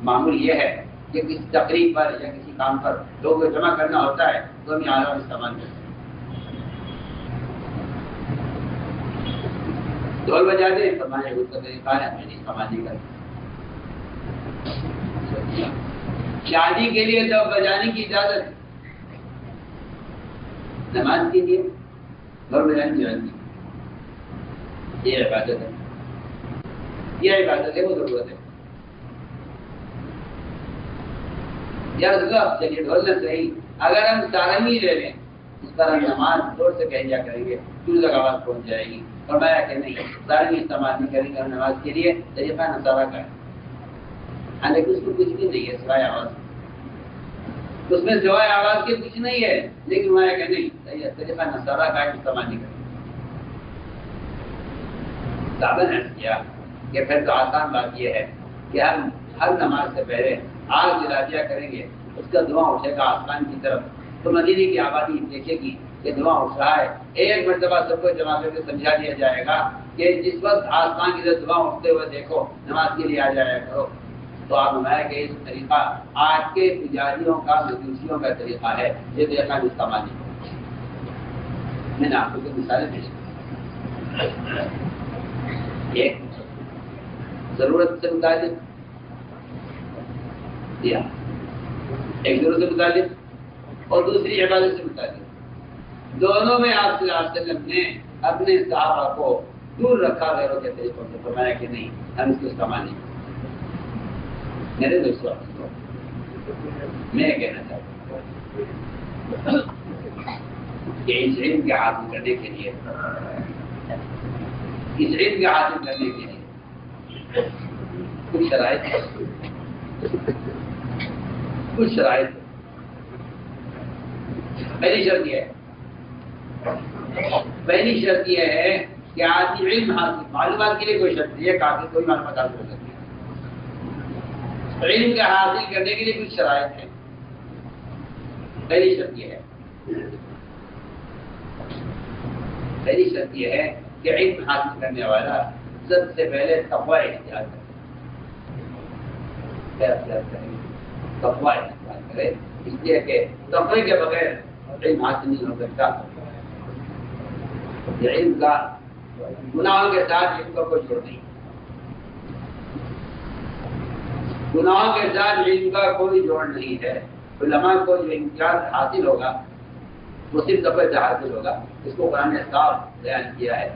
معمول یہ ہے کہ کسی تقریب پر یا کسی کام پر لوگوں کو جمع کرنا ہوتا ہے تو ہم یہ آلات استعمال کرتے ہیں۔ ڈھول بجا دے فرمایا اس کا طریقہ ہے، ہمیں نہیں استعمال نہیں کرتے۔ شادی کے لیے تو بجانے کی اجازت، نماز کے لیے ڈھول بجانے کی اجازت، یہ عبادت ہے، یہ عبادت ہے، وہ ضرورت ہے۔ یا چلیے ڈھول نہ صحیح، اگر ہم سارنگی لے لیں اس پر ہم نماز زور سے کہہ دیا کریں گے دور تک آواز پہنچ جائے گی، اور میں کہ نہیں سارنگی استعمال نہیں کریں گے ہم نماز کے لیے، طریقہ نصارہ کا ہے، حالانکہ اس کو کچھ بھی نہیں ہے سوائے آواز، اس میں سوائے آواز کے کچھ نہیں ہے، لیکن میں کہ نہیں طریقہ نصارہ کا استعمال نہیں کریں۔ صحابہ نے کیا کہ پھر تو آسان بات یہ ہے کہ ہم ہر نماز سے پہلے آگ جلا دیا کریں گے، اس کا دھواں اٹھے گا آسمان کی طرف، تو مدینے کی آبادی دیکھے گی کہ دھواں اٹھ رہا ہے، ایک مرتبہ سب کو جمع کر کے سمجھا دیا جائے گا کہ جس وقت آسمان کی طرف دھواں اٹھتے ہوئے دیکھو نماز کے لیے آ جایا کرو۔ تو آپ ہمارا کہ اس طریقہ آج کے پجاریوں کا مجوسیوں کا طریقہ ہے، یہ طریقہ استعمال نہیں۔ میں نے آپ کو مثالیں پیش کی، ایک ضرورت سے متعلق دیا، ایک ضرورت سے متعلق اور دوسری عبادت سے متعلق، دونوں میں آپ صلی اللہ علیہ وسلم نے اپنے صحابہ کو دور رکھا غیروں کے طریقوں سے، فرمایا کہ نہیں ہم اس کو استعمال نہیں۔ میرے دوستوں میں کہنا چاہتا ہوں کہ اس علم کے حاصل کرنے کے لیے کچھ شرائط پہلی شرط یہ ہے کہ آدمی علم حاصل، معلومات کے لیے کوئی شرط نہیں ہے، کافی کوئی معلومات حاصل ہو سکتی ہے۔ علم کا حاصل کرنے کے لیے کچھ شرائط ہیں، پہلی شرط یہ ہے، پہلی شرط یہ ہے کہ علم حاصل کرنے والا سب سے پہلے تقوی اختیار کرے، تقوی اختیار کرے، اس لیے کہ تقوی کے بغیر علم حاصل نہیں ہو سکتا۔ یہ علم کا گناہوں کے ساتھ علم کا کوئی جوڑ نہیں، گناہوں کے ساتھ علم کا کوئی جوڑ نہیں ہے۔ علماء کو جو امتیاز حاصل ہوگا وہ صرف تقوی سے حاصل ہوگا، اس کو قرآن نے صاف بیان کیا ہے،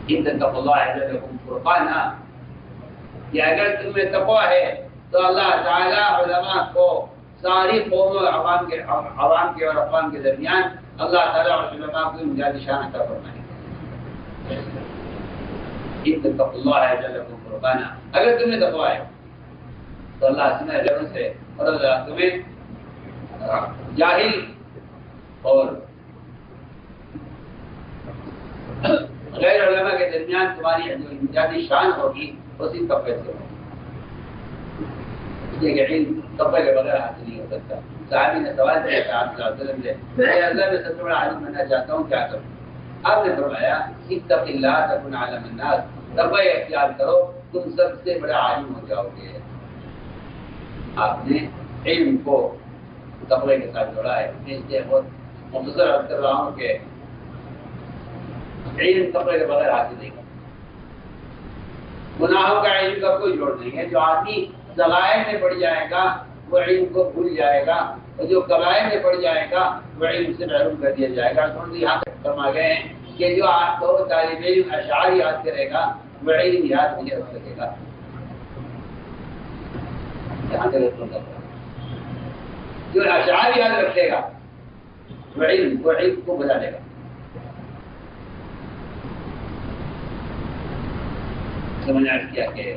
ان تتقوا اللہ یجعل لکم فرقانا، کہ اگر تمہیں تقوی ہے تو اللہ تعالیٰ علماء کو ساری قوم اور عوام کے اور اقوام کے درمیان اللہ تعالیٰ اور علماء کو امتیازی شان عطا فرمائے گا۔ ان تتقوا اللہ یجعل لکم فرقانا، اگر تمہیں تقوی ہے تو اللہ سمجھ لوگوں سے اور اللہ تمہیں جاہل اور غیر علماء کے درمیان تمہاری جو امتیازی شان ہوگی اسی تقوی سے ہوگی، اس لیے کہ علم تقوی کے بغیر حاصل نہیں ہو سکتا۔ صحابی نے سوال کیا تھا آپ صلی اللہ علیہ وسلم سے، میں اللہ میں سب سے بڑا عالم بننا چاہتا ہوں، کیا کروں؟ آپ نے فرمایا اتق اللہ تکن عالم الناس، تقوی اختیار کرو تم سب سے بڑا عالم ہو جاؤ گے۔ آپ نے علم کو تقوی کے ساتھ جوڑا ہے، میں اس لیے بہت مختصر عرض کر رہا ہوں کہ علم تقوی کے بغیر حاصل نہیں کرتا۔ گناہوں کا علم کا کوئی جوڑ نہیں ہے، جو آدمی صغائر میں پڑ جائے گا وہ علم کو بھول جائے گا، اور جو کبائر میں پڑ جائے گا وہ علم سے محروم کر دیا جائے گا۔ تو یہاں تک فرما گئے ہیں کہ جو آپ کو طالب علم اشعار یاد کرے گا وہ علم یاد نہیں رکھ سکے گا۔ یہاں تک جو اشعار یاد رکھے گا وہ علم کو بجا لے گا۔ سمجھنا کیا کہ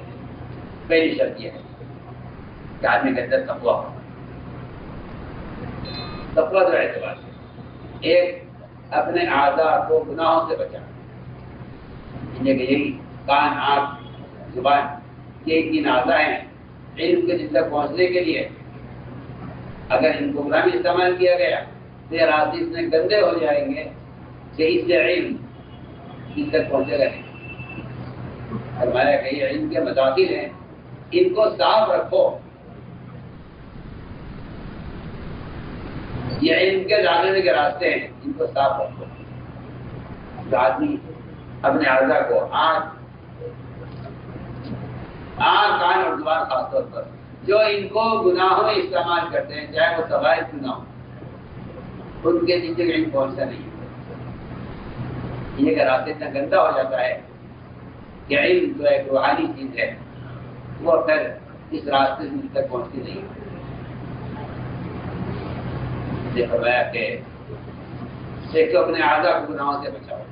پہلی شرط یہ ہے کہ آدمی کے اندر تقوی ہو، تقوی دو اعتبار سے، ایک اپنے اعضاء کو گناہوں سے بچانا، کہ یہی کان، آنکھ، زبان یہ تین اعضاء ہیں، علم کے جن تک پہنچنے کے لیے اگر ان کو برا میں استعمال کیا گیا تو یہ راستے اتنے گندے ہو جائیں گے کہ اس سے علم ان تک پہنچے گا نہیں۔ فرمایا کہ یہ علم کے مداخل ہیں، ان کو صاف رکھو، یہ علم کے داخلے کے راستے ہیں، ان کو صاف رکھو۔ جو آدمی اپنے اعضاء کو آنکھ، کان اور زبان خاص طور پر جو ان کو گناہوں میں استعمال کرتے ہیں، چاہے وہ صغائر گناہ ہو، ان کے نیچے علم پہنچتا نہیں ہے۔ یہ کہ راستہ اتنا گندا ہو جاتا ہے کہ علم جو ایک روحانی چیز ہے وہ پھر اس راستے سے مجھ تک پہنچتی نہیں ہے۔ یہ فرمایا کہ دیکھو اپنے اعضاء کو گناہوں سے بچاؤ۔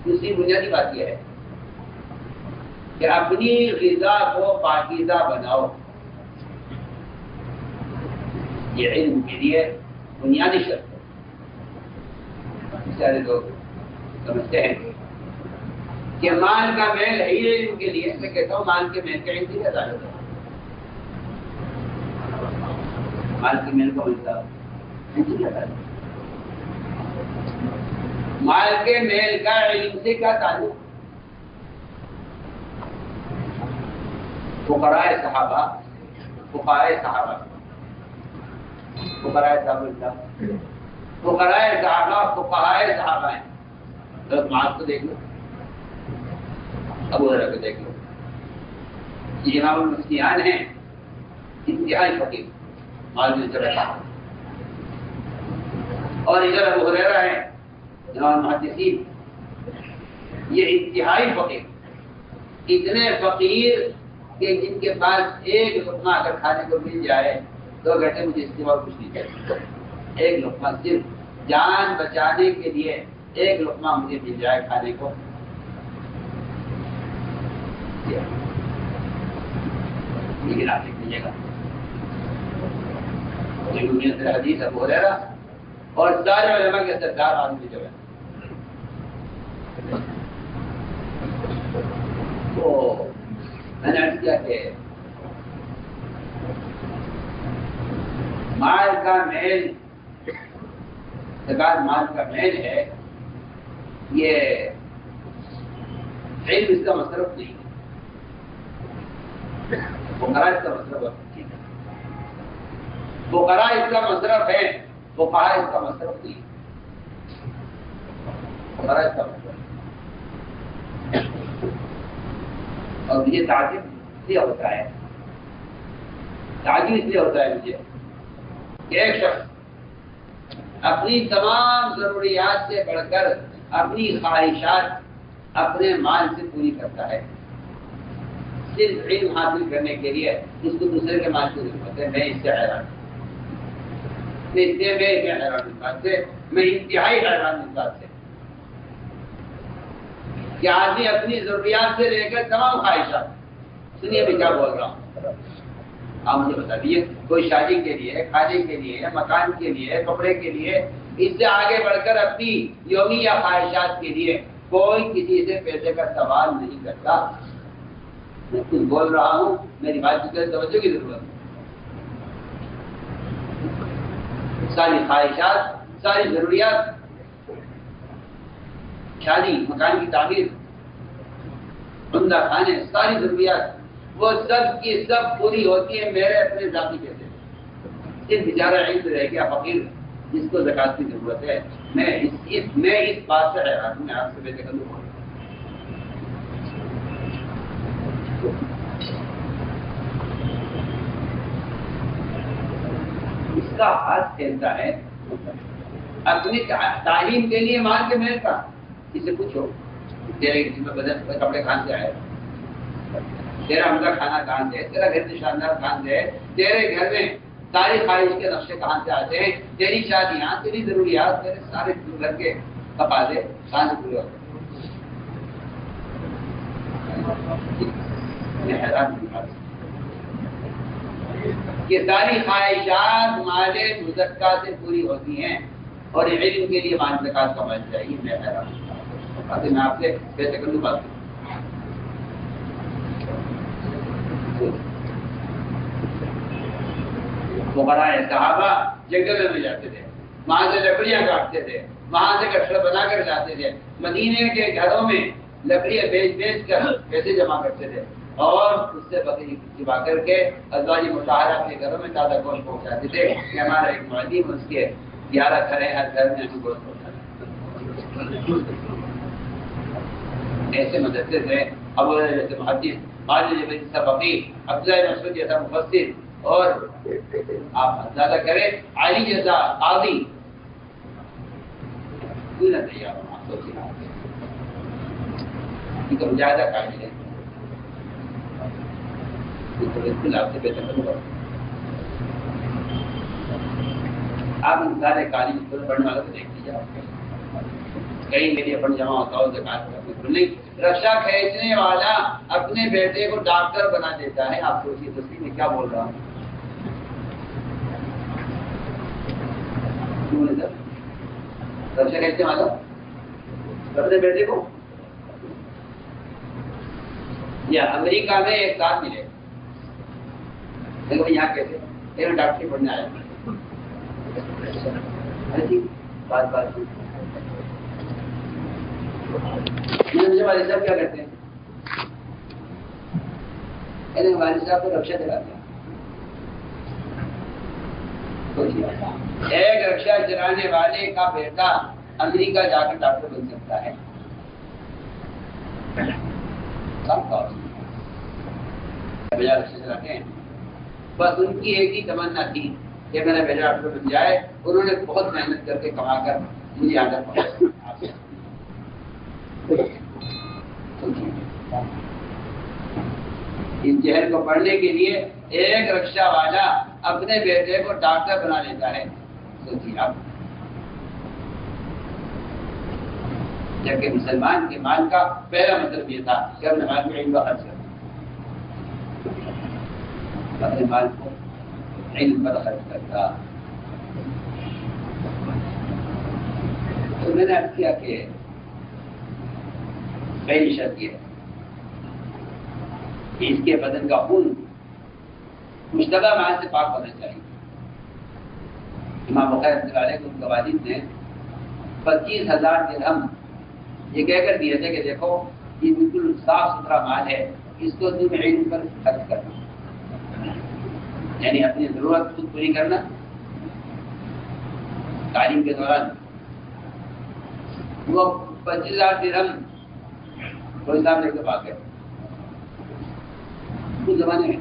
دوسری بنیادی بات یہ ہے کہ اپنی غذا کو پاکیزہ بناؤ، یہ علم کے لیے بنیادی شرط ہے۔ سارے لوگ سمجھتے ہیں کہ مال کا میل ہے ہی علم کے لیے، میں کہتا ہوں مال کے میل کا علم کی کیا تعلق ہے؟ مال کے میل کو ملتا مال کے میل کا علم سے کیا تعلق؟ فقراء صحابہ فقراء صحابہ ہیں۔ حضرت معاذ کو دیکھ لو، ابو ہریرہ کو دیکھ لو، یہ امام المسکیان ہیں، انتہائی فقیر معاذ بن جبل، اور ادھر ابو ہریرہ ہیں امام المحدثین، یہ انتہائی فقیر، اتنے فقیر کہ جن کے پاس ایک لقمہ اگر کھانے کو مل جائے تو کہتے مجھے اس کے بعد کچھ نہیں چاہیے، ایک لقمہ صرف جان بچانے کے لیے ایک لقمہ مجھے مل جائے کھانے کو۔ لیکن آپ دیکھ لیجیے گا حدیث ابو ہریرہ اور سارے علماء کے سردار آدمی جو ہے وہ میں نے عرض کیا کہ مال کا میل، زکات مال کا میل ہے، یہ علم اس کا مصرف نہیں، فقراء اس کا مصرف ہے، فقراء اس کا مصرف ہے، فقہاء اس کا مصرف نہیں، فقراء اس کا مصرف۔ اور مجھے تعجب اس لیے ہوتا ہے، تعجب اس لیے ہوتا ہے مجھے کہ ایک شخص اپنی تمام ضروریات سے بڑھ کر اپنی خواہشات اپنے مال سے پوری کرتا ہے، صرف علم حاصل کرنے کے لیے اس کو دوسرے کے مال کی ضرورت ہے۔ میں اس سے حیران ہوں، میں حیران اس بات سے، میں انتہائی حیران اس بات سے کہ آدمی اپنی ضروریات سے لے کر تمام خواہشات، سنیے میں کیا بول رہا ہوں، آپ مجھے بتا دیجیے، کوئی شادی کے لیے، کھانے کے لیے، مکان کے لیے، کپڑے کے لیے، اس سے آگے بڑھ کر اپنی یومیہ خواہشات کے لیے کوئی کسی سے پیسے کا سوال نہیں کرتا۔ میں کچھ بول رہا ہوں، میری بات کی طرف توجہ کی ضرورت ہے۔ ساری خواہشات، ساری ضروریات، شادی، مکان کی تعمیر، عمدہ کھانے، ساری ضروریات وہ سب کی سب پوری ہوتی ہے میرے اپنے ذاتی پیسے، صرف بیچارہ علم رہ گیا فقیر جس کو زکات کی ضرورت ہے۔ میں اس بات سے حیران ہوں، میں آپ سے بیٹے کروں گا۔ اس کا ہاتھ پھیلتا ہے اپنی تعلیم کے لیے مال کے محل کا۔ اسے پوچھو تیرے جسم میں بدن کپڑے کہاں سے آئے، تیرا عمدہ کھانا کہاں سے ہے، تیرا گھر میں شاندار کہاں سے ہے، تیرے گھر میں ساری خواہش کے نقشے کہاں سے آتے ہیں، تیری شادیاں، تیری ضروریات، تیرے سارے گھر کے تقاضے کہاں سے پورے ہوتے ہیں۔ حیران کہ ساری خواہشات مال مزکا سے پوری ہوتی ہیں اور علم کے لیے مال زکات کا مال چاہیے۔ میں حیران ہوں، میں آپ سے پیسے کروں بات کروں۔ فقراء صحابہ جنگل میں جاتے تھے، وہاں سے لکڑیاں کاٹتے تھے، وہاں سے کٹڑا بنا کر لاتے تھے، مدینے کے گھروں میں لکڑیاں بیچ کر پیسے جمع کرتے تھے اور اس سے بکری چبا کر کے ازواج مطہرہ کے گھروں میں تازہ گوشت پہنچاتے تھے کہ ہمارا ایک معلم اس کے 11 گھر ہیں، ہر گھر میں ہمیں گوشت پہنچاتے ایسے مدرسے تھے۔ ابو ہریرہ جیسے محدث، خالد جیسا فقیہ، عبداللہ بن مسعود جیسا مفسر، اور آپ اندازہ کریں علی جیسا قاضی، کیوں نہ تیار ہوں آپ سوچیے، یہ تو مجاہدہ قائل ہے، یہ تو بالکل آپ سے بہتر ہوگا۔ آپ ان سارے قالین اسکول پڑھنے والوں کو دیکھ لیجیے، کہیں میری اپن جمع ہوتا ہو زکات کا بالکل نہیں۔ رکشا کھینچنے والا اپنے بیٹے کو ڈاکٹر بنا دیتا ہے، آپ سوچیے تصویر میں کیا بول رہا ہوں۔ رکشا کھینچنے والا اپنے بیٹے کو، یا امریکہ میں ایک ساتھ ملے، یہاں کیسے ڈاکٹری پڑھنے آیا بات والد صاحب کیا کرتے ہیں، والد صاحب کو رکشا چلاتے ہیں۔ ایک رکشا چلانے والے کا بیٹا امریکہ جا کر ڈاکٹر بن سکتا ہے، رکشا چلاتے ہیں۔ بس ان کی ایک ہی تمنا تھی کہ میرا بیٹا ڈاکٹر بن جائے، انہوں نے بہت محنت کر کے کما کر مجھے آگے پہنچایا۔ اس جہل کو پڑھنے کے لیے ایک رکشا والا اپنے بیٹے کو ڈاکٹر بنا لیتا ہے، سوچیے آپ، جبکہ مسلمان کے مال کا پہلا مطلب یہ تھا کہ اپنے مال میں علم کا خرچ کرنا، اپنے مال کو علم پر خرچ کرتا۔ تو میں نے عرض کیا کہ پہلی شرط یہ ہے کہ اس کے بدن کا خون مشتبہ مال سے پاک ہونا چاہیے، امام بخاری رحمۃ اللہ علیہ کو ان کے والد نے 25,000 درہم یہ کہہ کر دیے تھے کہ دیکھو یہ بالکل صاف ستھرا مال ہے، اس کو تم علم پر خرچ کرنا، یعنی اپنی ضرورت خود پوری کرنا تعلیم کے دوران۔ وہ 25,000 درہم کوئی صاحب لے کے بھاگ گئے اس زمانے میں،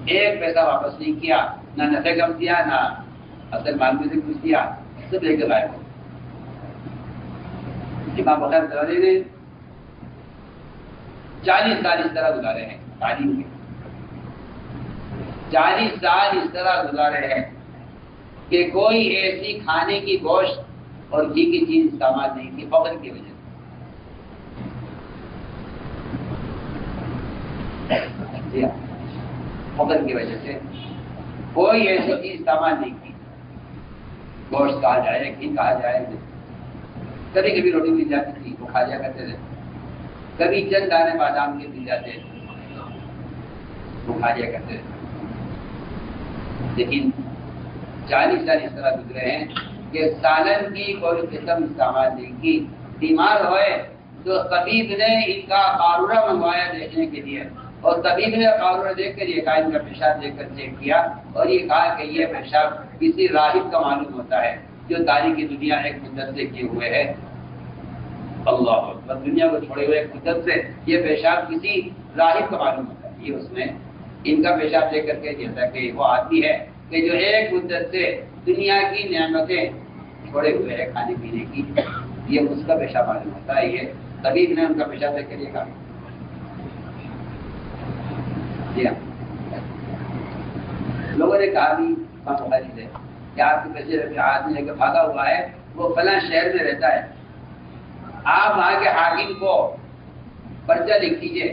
ایک پیسہ واپس نہیں کیا، نہ نفع کم دیا، نہ اصل مال میں سے کچھ دیا، سب لے کے غائب ہو۔ امام بخاری رحمۃ اللہ علیہ نے 40 سال اس طرح گزارے ہیں تعلیم کے، 40 سال اس طرح گزارے ہیں کہ کوئی ایسی کھانے کی گوشت اور گھی کی چیز استعمال نہیں کی، فقر کی وجہ سے، فقر کی وجہ سے کوئی ایسی چیز استعمال نہیں کی، گوشت کہا جائے، گھی کہا جائے، کبھی کبھی روٹی مل جاتی تھی وہ کھا جایا کرتے تھے، کبھی چند دانے بادام کے مل جاتے وہ کھا جایا کرتے تھے، لیکن 40 سال اس طرح گزرے ہیں کہ سالن کی کوئی قسم استعمال نہیں کی۔ بیمار ہوئے تو طبیب نے ان کا قارورہ منگوایا دیکھنے کے لیے، اور طبیب نے قارورہ دیکھ کر یہ کہا، ان کا پیشاب دیکھ کر چیک کیا اور یہ کہا کہ یہ پیشاب کسی راہب کا معلوم ہوتا ہے جو تاریخی دنیا ایک مدت سے کیے ہوئے ہے۔ اللہ اکبر، دنیا کو چھوڑے ہوئے ایک مدت سے یہ پیشاب کسی راہب کا معلوم ہوتا ہے۔ یہ اس نے ان کا پیشاب دیکھ کر کے جیسا کہ وہ آدمی ہے کہ جو ایک مدت سے دنیا کی نعمتیں چھوڑے ہوئے ہیں کھانے پینے کی، یہ اس کا پیشاب معلوم ہوتا ہے۔ یہ طبیب نے ان کا پیشاب دیکھ کر یہ کہا۔ جی ہاں، لوگوں نے کہا بھی بخاری سے کہ آپ کے پیسے آدمی لے کے بھاگا ہوا ہے، وہ فلاں شہر میں رہتا ہے، آپ وہاں کے حاکم کو پرچہ لکھ دیجیے،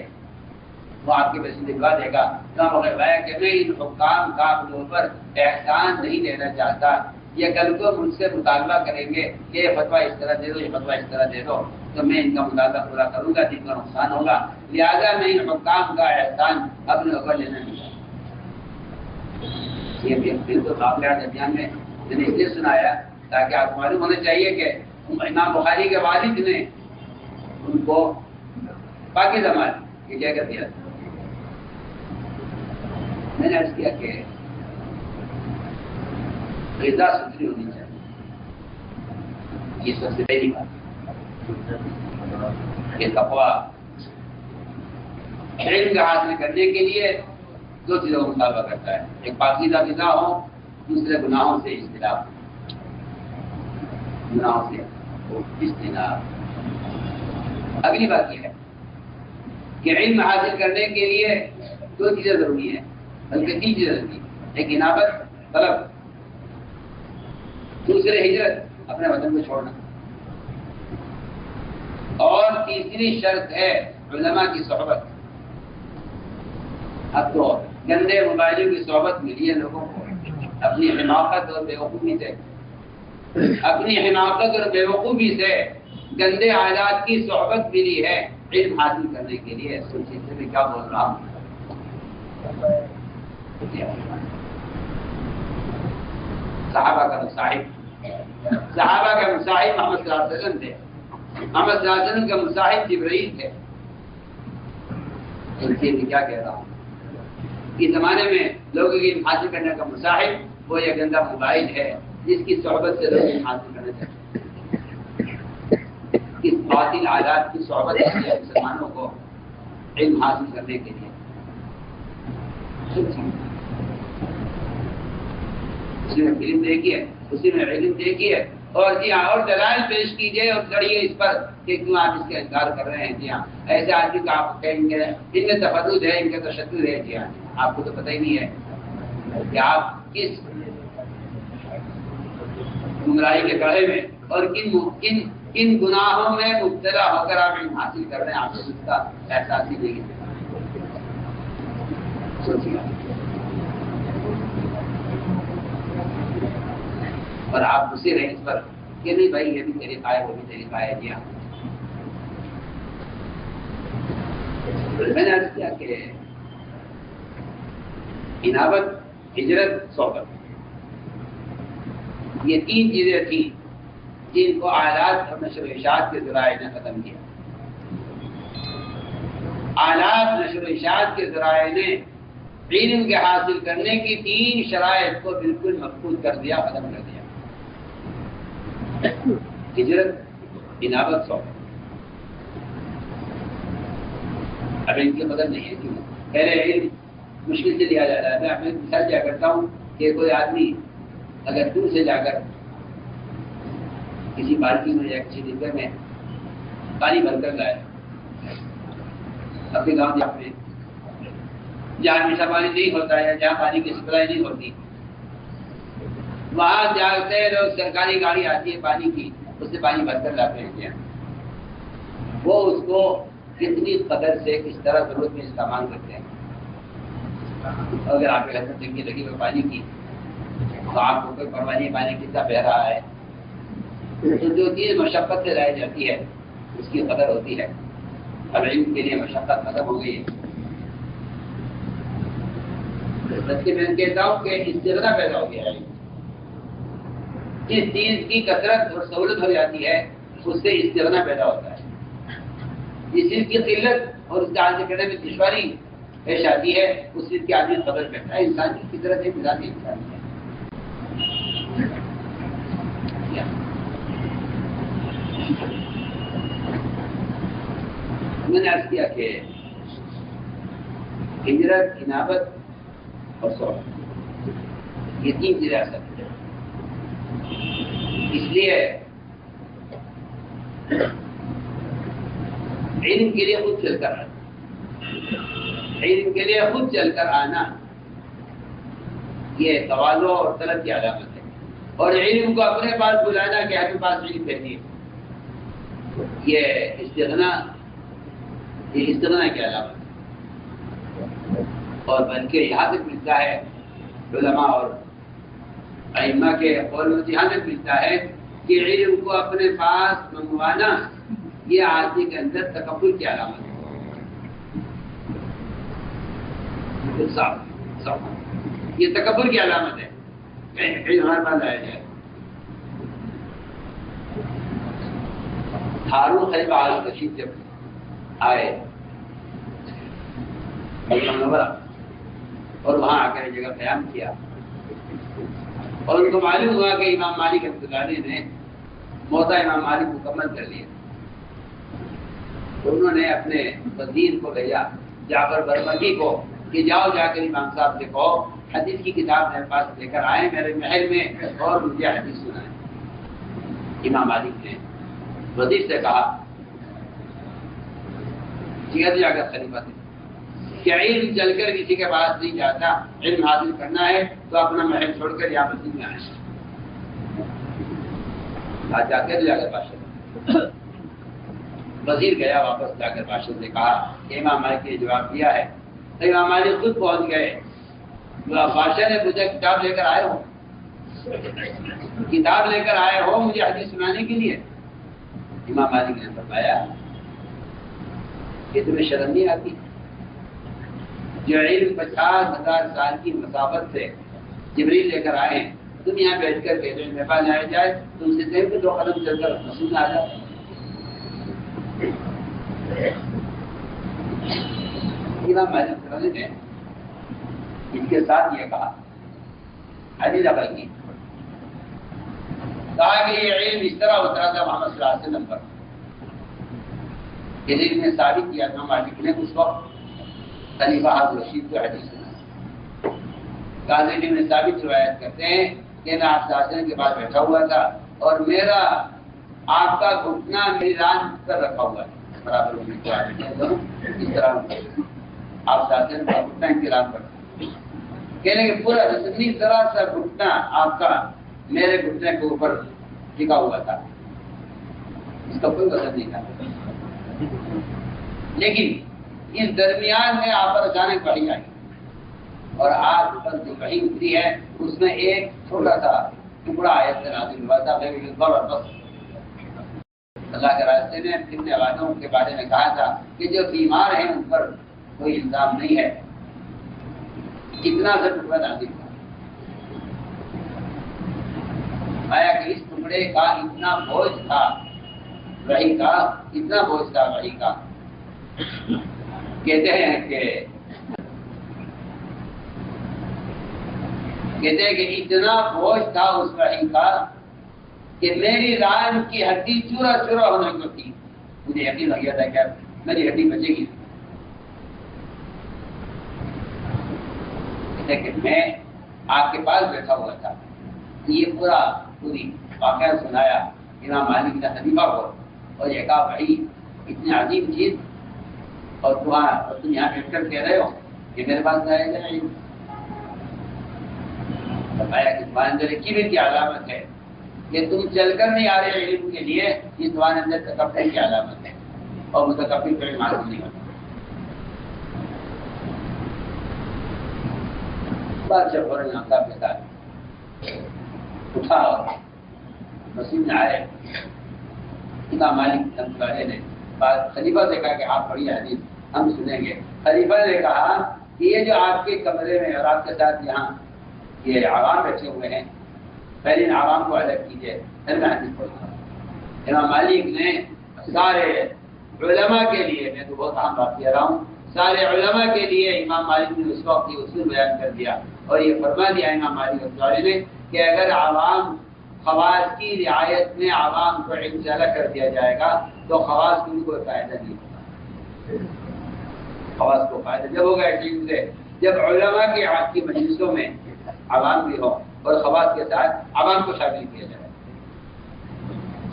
وہ آپ کے پیسے دکھوا دے گا۔ کہ میں ان حکام کا اپنے اوپر احسان نہیں دینا چاہتا، یہ کل کو مجھ سے مطالبہ کریں گے کہ یہ فتویٰ اس طرح دے دو، یہ فتویٰ اس طرح دے دو، تو میں ان کا مطالبہ پورا کروں گا، جن کا نقصان ہوگا، لہٰذا میں ان حکام کا احسان اپنے اوپر لینا نہیں چاہتا۔ یہ بالکل معاملات ابھیان میں میں نے اس لیے سنایا تاکہ آپ کو معلوم ہونا چاہیے کہ امام بخاری کے والد نے ان کو پاکیزہ مال یہ کیا کر دیا۔ میں نے عرض کیا کہ غذا ستھری ہونی چاہیے، یہ سب سے پہلی بات۔ یہ تقویٰ علم کا حاصل کرنے کے لیے دو چیزوں کا مطالبہ کرتا ہے، ایک پاکیزہ غذا ہو، دوسرے گناہوں سے اجتناب، گناہوں سے اجتناب۔ اگلی بات یہ ہے کہ علم حاصل کرنے کے لیے دو چیزیں ضروری ہیں، بلکہ 3 چیزیں ضروری ہیں، ایک انابت طلب، دوسرے ہجرت اپنے وطن کو چھوڑنا، اور تیسری شرط ہے علماء کی صحبت۔ اب تو گندے موبائلوں کی صحبت ملی ہے لوگوں کو، اپنی حماقت اور بیوقوفی سے، اپنی حماقت اور بیوقوفی سے گندے آلات کی صحبت ملی ہے علم حاصل کرنے کے لیے۔ سوچیے سے میں کیا بول رہا ہوں۔ صحابہ کا مصاحب، صحابہ کا مصاحب محمد صلی اللہ علیہ وسلم تھے، محمد صلی اللہ علیہ وسلم کا مصاحب جبرائیل تھے۔ ان سے بھی کیا کہہ رہا ہوں، اس زمانے میں لوگوں کی علم حاصل کرنے کا مصاحب وہ یہ گندا موبائل ہے جس کی صحبت سے لوگ علم حاصل کرنا چاہتے ہیں۔ اس باطل آلات کی صحبت ہے مسلمانوں کو علم حاصل کرنے کے لیے۔ اسی میں فلم دیکھیے، اسی میں علم دیکھیے، اور جی ہاں اور دلائل پیش کیجیے اور لڑیے اس پر کہ کیوں آپ اس کا انکار کر رہے ہیں۔ جی ہاں، ایسے آدمی کو آپ کہیں گے ان میں تفرد ہے، ان کا تشدد ہے۔ جی ہاں، آپ کو تو پتہ ہی نہیں ہے کہ آپ کس گمراہی کے گڑھے میں اور کن گناہوں میں مبتلا ہو کر آپ علم حاصل کر رہے ہیں، آپ کو اس کا احساس ہی نہیں ہے۔ سوچیے، اور آپ اسی رہے اس پر کہ نہیں بھائی یہ بھی طریقہ ہے، وہ بھی طریقہ ہے۔ جی ہاں، میں نے عرض کیا کہ انابت ہجرت، صحبت، یہ تین چیزیں تھیں جن کو آلات اور نشر و اشاعت کے ذرائع نے ختم کیا۔ آلات، نشر و اشاعت کے ذرائع نے علم کے حاصل کرنے کی تین شرائط کو بالکل مفقود کر دیا، ختم کر دیا۔ ہجرت، انابت، صحبت۔ اب ان کی قدر نہیں ہے، کیوں؟ پہلے علم مشکل سے لیا جاتا ہے۔ میں اپنے مثال کیا کرتا ہوں کہ کوئی آدمی اگر دور سے جا کر کسی بالٹی میں یا کسی ڈبے میں پانی بھر کر لائے اپنے گاؤں میں، جہاں ہمیشہ پانی نہیں ہوتا ہے، جہاں پانی کی سپلائی نہیں ہوتی، وہاں جاتے لوگ، سرکاری گاڑی آتی ہے پانی کی، اس سے پانی بھر کر لاتے ہیں، وہ اس کو کتنی قدر سے کس طرح ضرورت میں استعمال کرتے ہیں۔ اگر آپ کے گھر میں ٹنکی لگی ہوئی پانی کی تو آپ کو کوئی پرواہ نہیں پانی کتنا بہ رہا ہے، تو جو چیز مشقت سے لائی جاتی ہے اس کی قدر ہوتی ہے۔ اب علم کے لیے مشقت ختم ہو گئی ہے، بلکہ میں کہتا ہوں کہ استغنا پیدا ہو گیا ہے۔ جس چیز کی کثرت اور سہولت ہو جاتی ہے اس سے استغنا پیدا ہوتا ہے۔ جس چیز کی قلت اور اس کا حاصل کرنے میں دشواری پیش آتی ہے اس چیز کی آدمی قدر کرتا ہے۔ انسان کی فطرت ہے، مزاج انسان ہے۔ میں نے عرض کیا کہ ہجرت، انابت اور صحبت، یہ تین چیزیں اثر ہیں۔ اس لیے علم کے لیے خود چل کر آنا، علم کے لیے خود چل کر آنا یہ تواضع اور طلب کی علامت ہے، اور علم کو اپنے پاس بلانا کہ ہمیں پاس علم کہتی ہے، یہ استغنا کی علامت ہے۔ اور بلکہ یہاں تک ملتا ہے علماء اور ائمہ کے قول میں یہاں تک ملتا ہے کہ علم کو اپنے پاس منگوانا یہ آدمی کے اندر تکبر کی علامت ہے۔ صاف یہ تکبر کی علامت ہے کہ علم ہمارے پاس لایا جائے۔ ہارون خلیفہ ہارون رشید جب آئے اور وہاں آ کر جگہ قیام کیا اور ان کو معلوم ہوا کہ امام مالک رحمۃ اللہ علیہ نے موطا امام مالک مکمل کر لیا، تو انہوں نے اپنے وزیر کو بھیجا جعفر برمکی کو کہ جاؤ جا کر امام صاحب سے کہو حدیث کی کتاب میرے پاس لے کر آئے میرے محل میں اور مجھے حدیث سنائیں۔ امام مالک نے وزیر سے کہا جا کر خلیفہ سے کہ علم چل کر کسی کے پاس نہیں جاتا، علم حاصل کرنا ہے تو اپنا محل چھوڑ کر یہاں مسجد میں آئے۔ جا کر بادشاہ وزیر گیا، واپس جا کر بادشاہ نے کہا کہ امام مالک نے جواب دیا ہے۔ تو امام مالک خود پہنچ گئے، بادشاہ نے پوچھا کتاب لے کر آئے ہو؟ کتاب لے کر آئے ہو مجھے حدیث سنانے کے لیے؟ امام مالک نے فرمایا کہ تمہیں شرم نہیں آتی؟ جو علم 50,000 سال کی مسافت سے جبریل لے کر آئے ہیں، تم یہاں بیٹھ کر کے میرے پاس آیا جائے تم سے دیکھ کے 2 قدم چل کر مسجد میں آ جاؤ۔ امام مالک نے ان کے ساتھ یہ کہا، حدیث نقل کی، کہا کہ یہ علم اس طرح اترا تھا محمد صلی اللہ علیہ وسلم پر۔ علم نے ثابت کیا تھا مالک نے اس وقت خلیفہ ہارون رشید کو حدیث سنا۔ قاضی علم نے ثابت روایت کرتے ہیں کہ میں آپ شاسن کے پاس بیٹھا ہوا تھا اور میرا آپ کا گھٹنا میری ران پر رکھا ہوا ہے، برابر اس طرح آپ شاسن کا گھٹنا ان کی ران پر کہنے کہ پورا رسمی ذرا سا گھٹنا آپ کا میرے گھٹنے کے اوپر ٹکا ہوا تھا، اس کا کوئی وزن نہیں تھا۔ لیکن اس درمیان میں آپ پر اچانک وحی آئی اور آپ پر جو وحی اتری ہے اس میں ایک چھوٹا سا ٹکڑا آیت سے نازل ہوا تھا۔ اللہ کے راستے میں کتنے وعدوں کے بارے میں کہا تھا کہ جو بیمار ہیں ان پر کوئی الزام نہیں ہے، اتنا سا ٹکڑا نازل ہوا۔ آیا کہ اس ٹکڑے کا اتنا بوجھ تھا وحی کا، اتنا بوجھ تھا وحی کا، کہتے ہیں کہ اتنا بوجھ تھا اس وحی کا کہ میری ران کی ہڈی چورا چورا ہونے کو تھی، مجھے یقین ہو گیا تھا کہ میری ہڈی بچے گی، کہ میں آپ کے پاس بیٹھا ہوا تھا۔ یہ پوری واقعہ سنایا امام مالک نے خلیفہ کو، اور یہ کہا بھائی اتنی عظیم چیز اور تم یہاں بیٹھ کر کہہ رہے ہو کہ میرے پاس جائے گا نہیں۔ فرمایا کہ تمہارے اندر کبر کی علامت ہے کہ تم چل کر نہیں آ رہے علم کے لیے، یہ تمہارے اندر تکبر کی علامت ہے، اور متکبر پر معلوم نہیں ہوتا۔ بادشاہ فوراً آفتاب کے ساتھ اٹھا اور مسجد میں آئے۔ امام مالک رحمۃ اللہ علیہ نے خلیفہ سے کہا کہ آپ پڑھیے حدیث، ہم سنیں گے۔ خلیفہ نے کہا کہ یہ جو آپ کے کمرے میں اور آپ کے ساتھ یہاں یہ عوام بیٹھے ہوئے ہیں، پہلے ان عوام کو الگ کیجیے، پھر میں حدیث پڑھوں گا۔ امام مالک نے سارے علماء کے لیے، میں تو بہت اہم بات کہہ رہا ہوں، سارے علماء کے لیے امام مالک نے اس وقت یہ اصول بیان کر دیا، اور یہ فرما دیا امام مالک رحمۃ اللہ علیہ نے کہ اگر عوام خواص کی رعایت میں عوام کو علم سے الگ کر دیا جائے گا تو خواص کو بھی کوئی فائدہ نہیں ہوگا۔ خواص کو فائدہ جب ہوگا اس علم سے جب علماء کی مجلسوں میں عوام بھی ہو اور خواص کے ساتھ عوام کو شامل کیا جائے،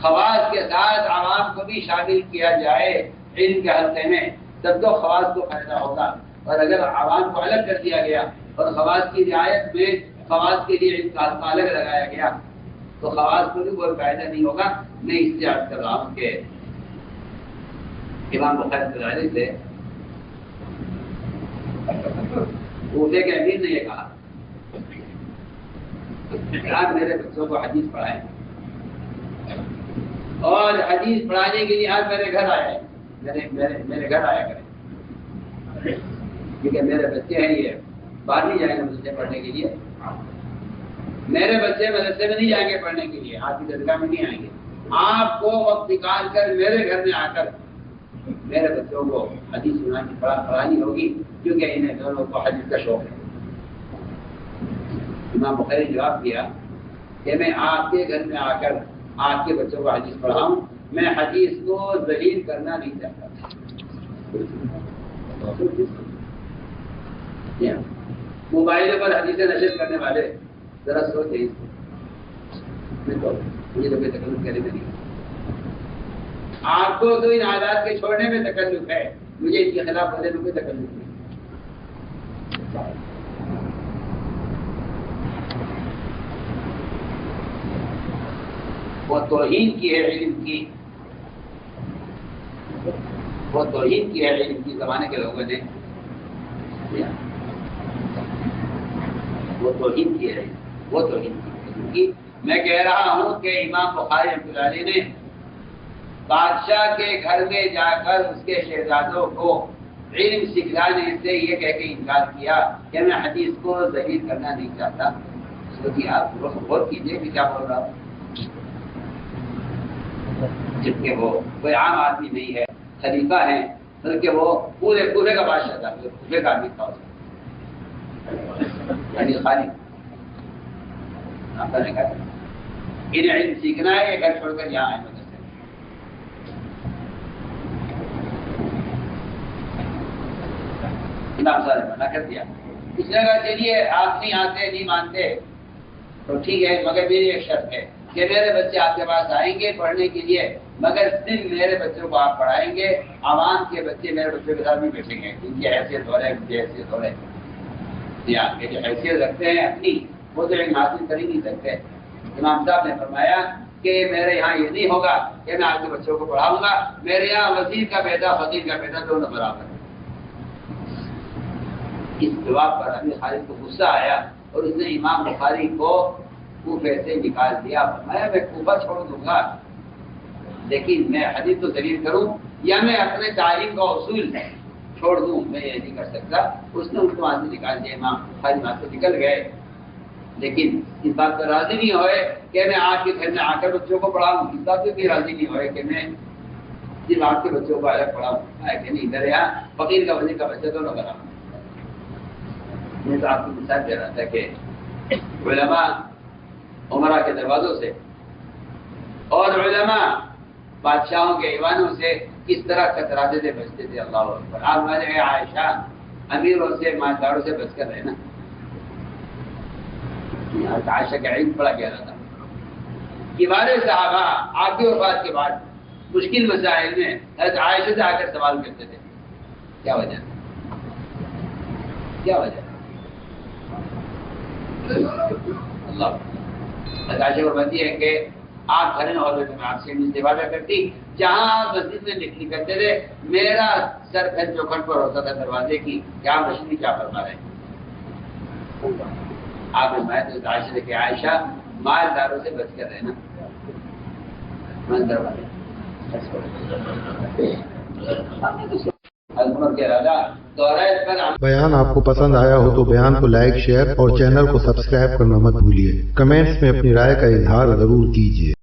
خواص کے ساتھ عوام کو بھی شامل کیا جائے علم کے حلقے میں، تب تو خواص کو فائدہ ہوگا۔ اور اگر عوام کو الگ کر دیا گیا اور خواص کی رعایت میں خواص کے لیے علم کا حلقہ الگ لگایا گیا تو خواص کو بھی کوئی فائدہ نہیں ہوگا۔ میں اس سے عرض کر رہا ہوں کہ امام بخاری سے کوفے کے امیر نے یہ کہا آپ میرے بچوں کو حدیث پڑھائیں، اور حدیث پڑھانے کے لیے آپ میرے گھر آئے، میرے گھر آیا کریں، کیونکہ میرے بچے ہیں یہ باہر نہیں جائیں گے مدرسے پڑھنے کے لیے، میرے بچے مدرسے میں نہیں جائیں گے پڑھنے کے لیے، آپ کی درگاہ میں نہیں آئیں گے، آپ کو وقت نکال کر میرے گھر میں آ کر میرے بچوں کو حدیث سنانی پڑھانی ہوگی، کیونکہ انہیں دونوں کو حدیث کا شوق ہے۔ امام بخاری نے جواب دیا کہ میں آپ کے گھر میں آ کر آپ کے بچوں کو حدیث پڑھاؤں، میں حدیث کو ذلیل کرنا نہیں چاہتا۔ موبائل پر حدیث نشر کرنے والے ذرا سوچیں، مجھے تو کوئی تکلف کرنے میں نہیں، آپ کو تو ان عادات کے چھوڑنے میں تکلف ہے، مجھے اس کے خلاف ہونے میں کوئی تکلف نہیں۔ وہ توہین کی ہے علم کی، وہ توہین کی ہے علم کی زمانے کے لوگوں نے، وہ توہین کی ہے، وہ توہین کی۔ میں کہہ رہا ہوں کہ امام بخاری رحمۃ اللہ علیہ نے بادشاہ کے گھر میں جا کر اس کے شہزادوں کو علم سکھلانے سے یہ کہہ کے انکار کیا کہ میں حدیث کو ذلیل کرنا نہیں چاہتا۔ سوچیے آپ غور کیجیے کہ کیا بول رہا ہوں، جبکہ وہ کوئی عام آدمی نہیں ہے، خلیفہ ہیں، بلکہ وہ پورے کوفے کا بادشاہ تھا، کوفے کا آدمی تھا، یعنی خالد آپ نے کہا انہیں علم سیکھنا ہے، یہ گھر چھوڑ کر یہاں آئے مدرسے۔ امام صاحب نے منع کر دیا، اس نے کہا چلیے آپ نہیں آتے نہیں مانتے تو ٹھیک ہے، مگر میری ایک شرط ہے کہ میرے بچے آپ کے پاس آئیں گے پڑھنے کے لیے، مگر صرف میرے بچوں کو آپ پڑھائیں گے، عوام کے بچے میرے بچوں کے ساتھ نہیں بیٹھیں گے، ان کی حیثیت ہو رہے ہیں، مجھے حیثیت ہو رہے ہیں، یہ جو حیثیت رکھتے ہیں اپنی وہ تو علم حاصل کر ہی نہیں سکتے۔ امام صاحب نے فرمایا کہ میرے یہاں یہ نہیں ہوگا کہ میں آپ کے بچوں کو پڑھاؤں گا، میرے یہاں وزیر کا بیٹا فقیر کا بیٹا دونوں برابر ہے۔ اس جواب پر ابھی خالد کو غصہ آیا اور اس نے امام بخاری کو کوفے سے نکال دیا، فرمایا میں کوفہ چھوڑ دوں گا لیکن میں حدیث تو ذلیل کروں یا میں اپنے تعلیم کا اصول چھوڑ دوں، میں یہ نہیں کر سکتا۔ اس نے ان کو وہاں سے نکال دیا، امام بخاری وہاں سے نکل گئے۔ لیکن اس بات پر راضی نہیں ہوئے کہ میں آپ کے گھر میں آ کر بچوں کو پڑھاؤں، اس بات پہ بھی راضی نہیں ہوئے کہ میں صرف آپ کے بچوں کو الگ پڑھاؤں، کہ نہیں ادھر یہاں فقیر کا وزیر کا بچہ تو نہ بناؤں۔ میں تو آپ کی مثال دے رہا تھا کہ علماء عمرہ کے دروازوں سے اور علماء بادشاہوں کے ایوانوں سے کس طرح کتراتے تھے، بچتے تھے۔ اللہ اکبر۔ آپ ہمارے عائشہ امیروں سے مالداروں سے بچ کر رہنا، عائشہ کا علم پڑا گیا تھا۔ کبار صحابہ آپ کی وفات کے بعد مشکل مسائل میں حضرت عائشہ سے آ کر سوال کرتے تھے، کیا وجہ کیا وجہ؟ اللہ حضرت عائشہ فرماتی ہے کہ آپ گھر میں آپ سے استفادہ کرتی، جہاں آپ مسجد میں نکلی کرتے تھے میرا سر پھر چوکھٹ پر ہوتا تھا دروازے کی، کیا مچھلی کیا فرما رہے ہیں؟ آپ نے میں عائشہ سے کہ عائشہ مالداروں سے بچ کر رہنا، بیان آپ کو پسند آیا ہو تو بیان کو لائک، شیئر اور چینل کو سبسکرائب کرنا مت بھولیے۔ کمنٹس میں اپنی رائے کا اظہار ضرور کیجیے۔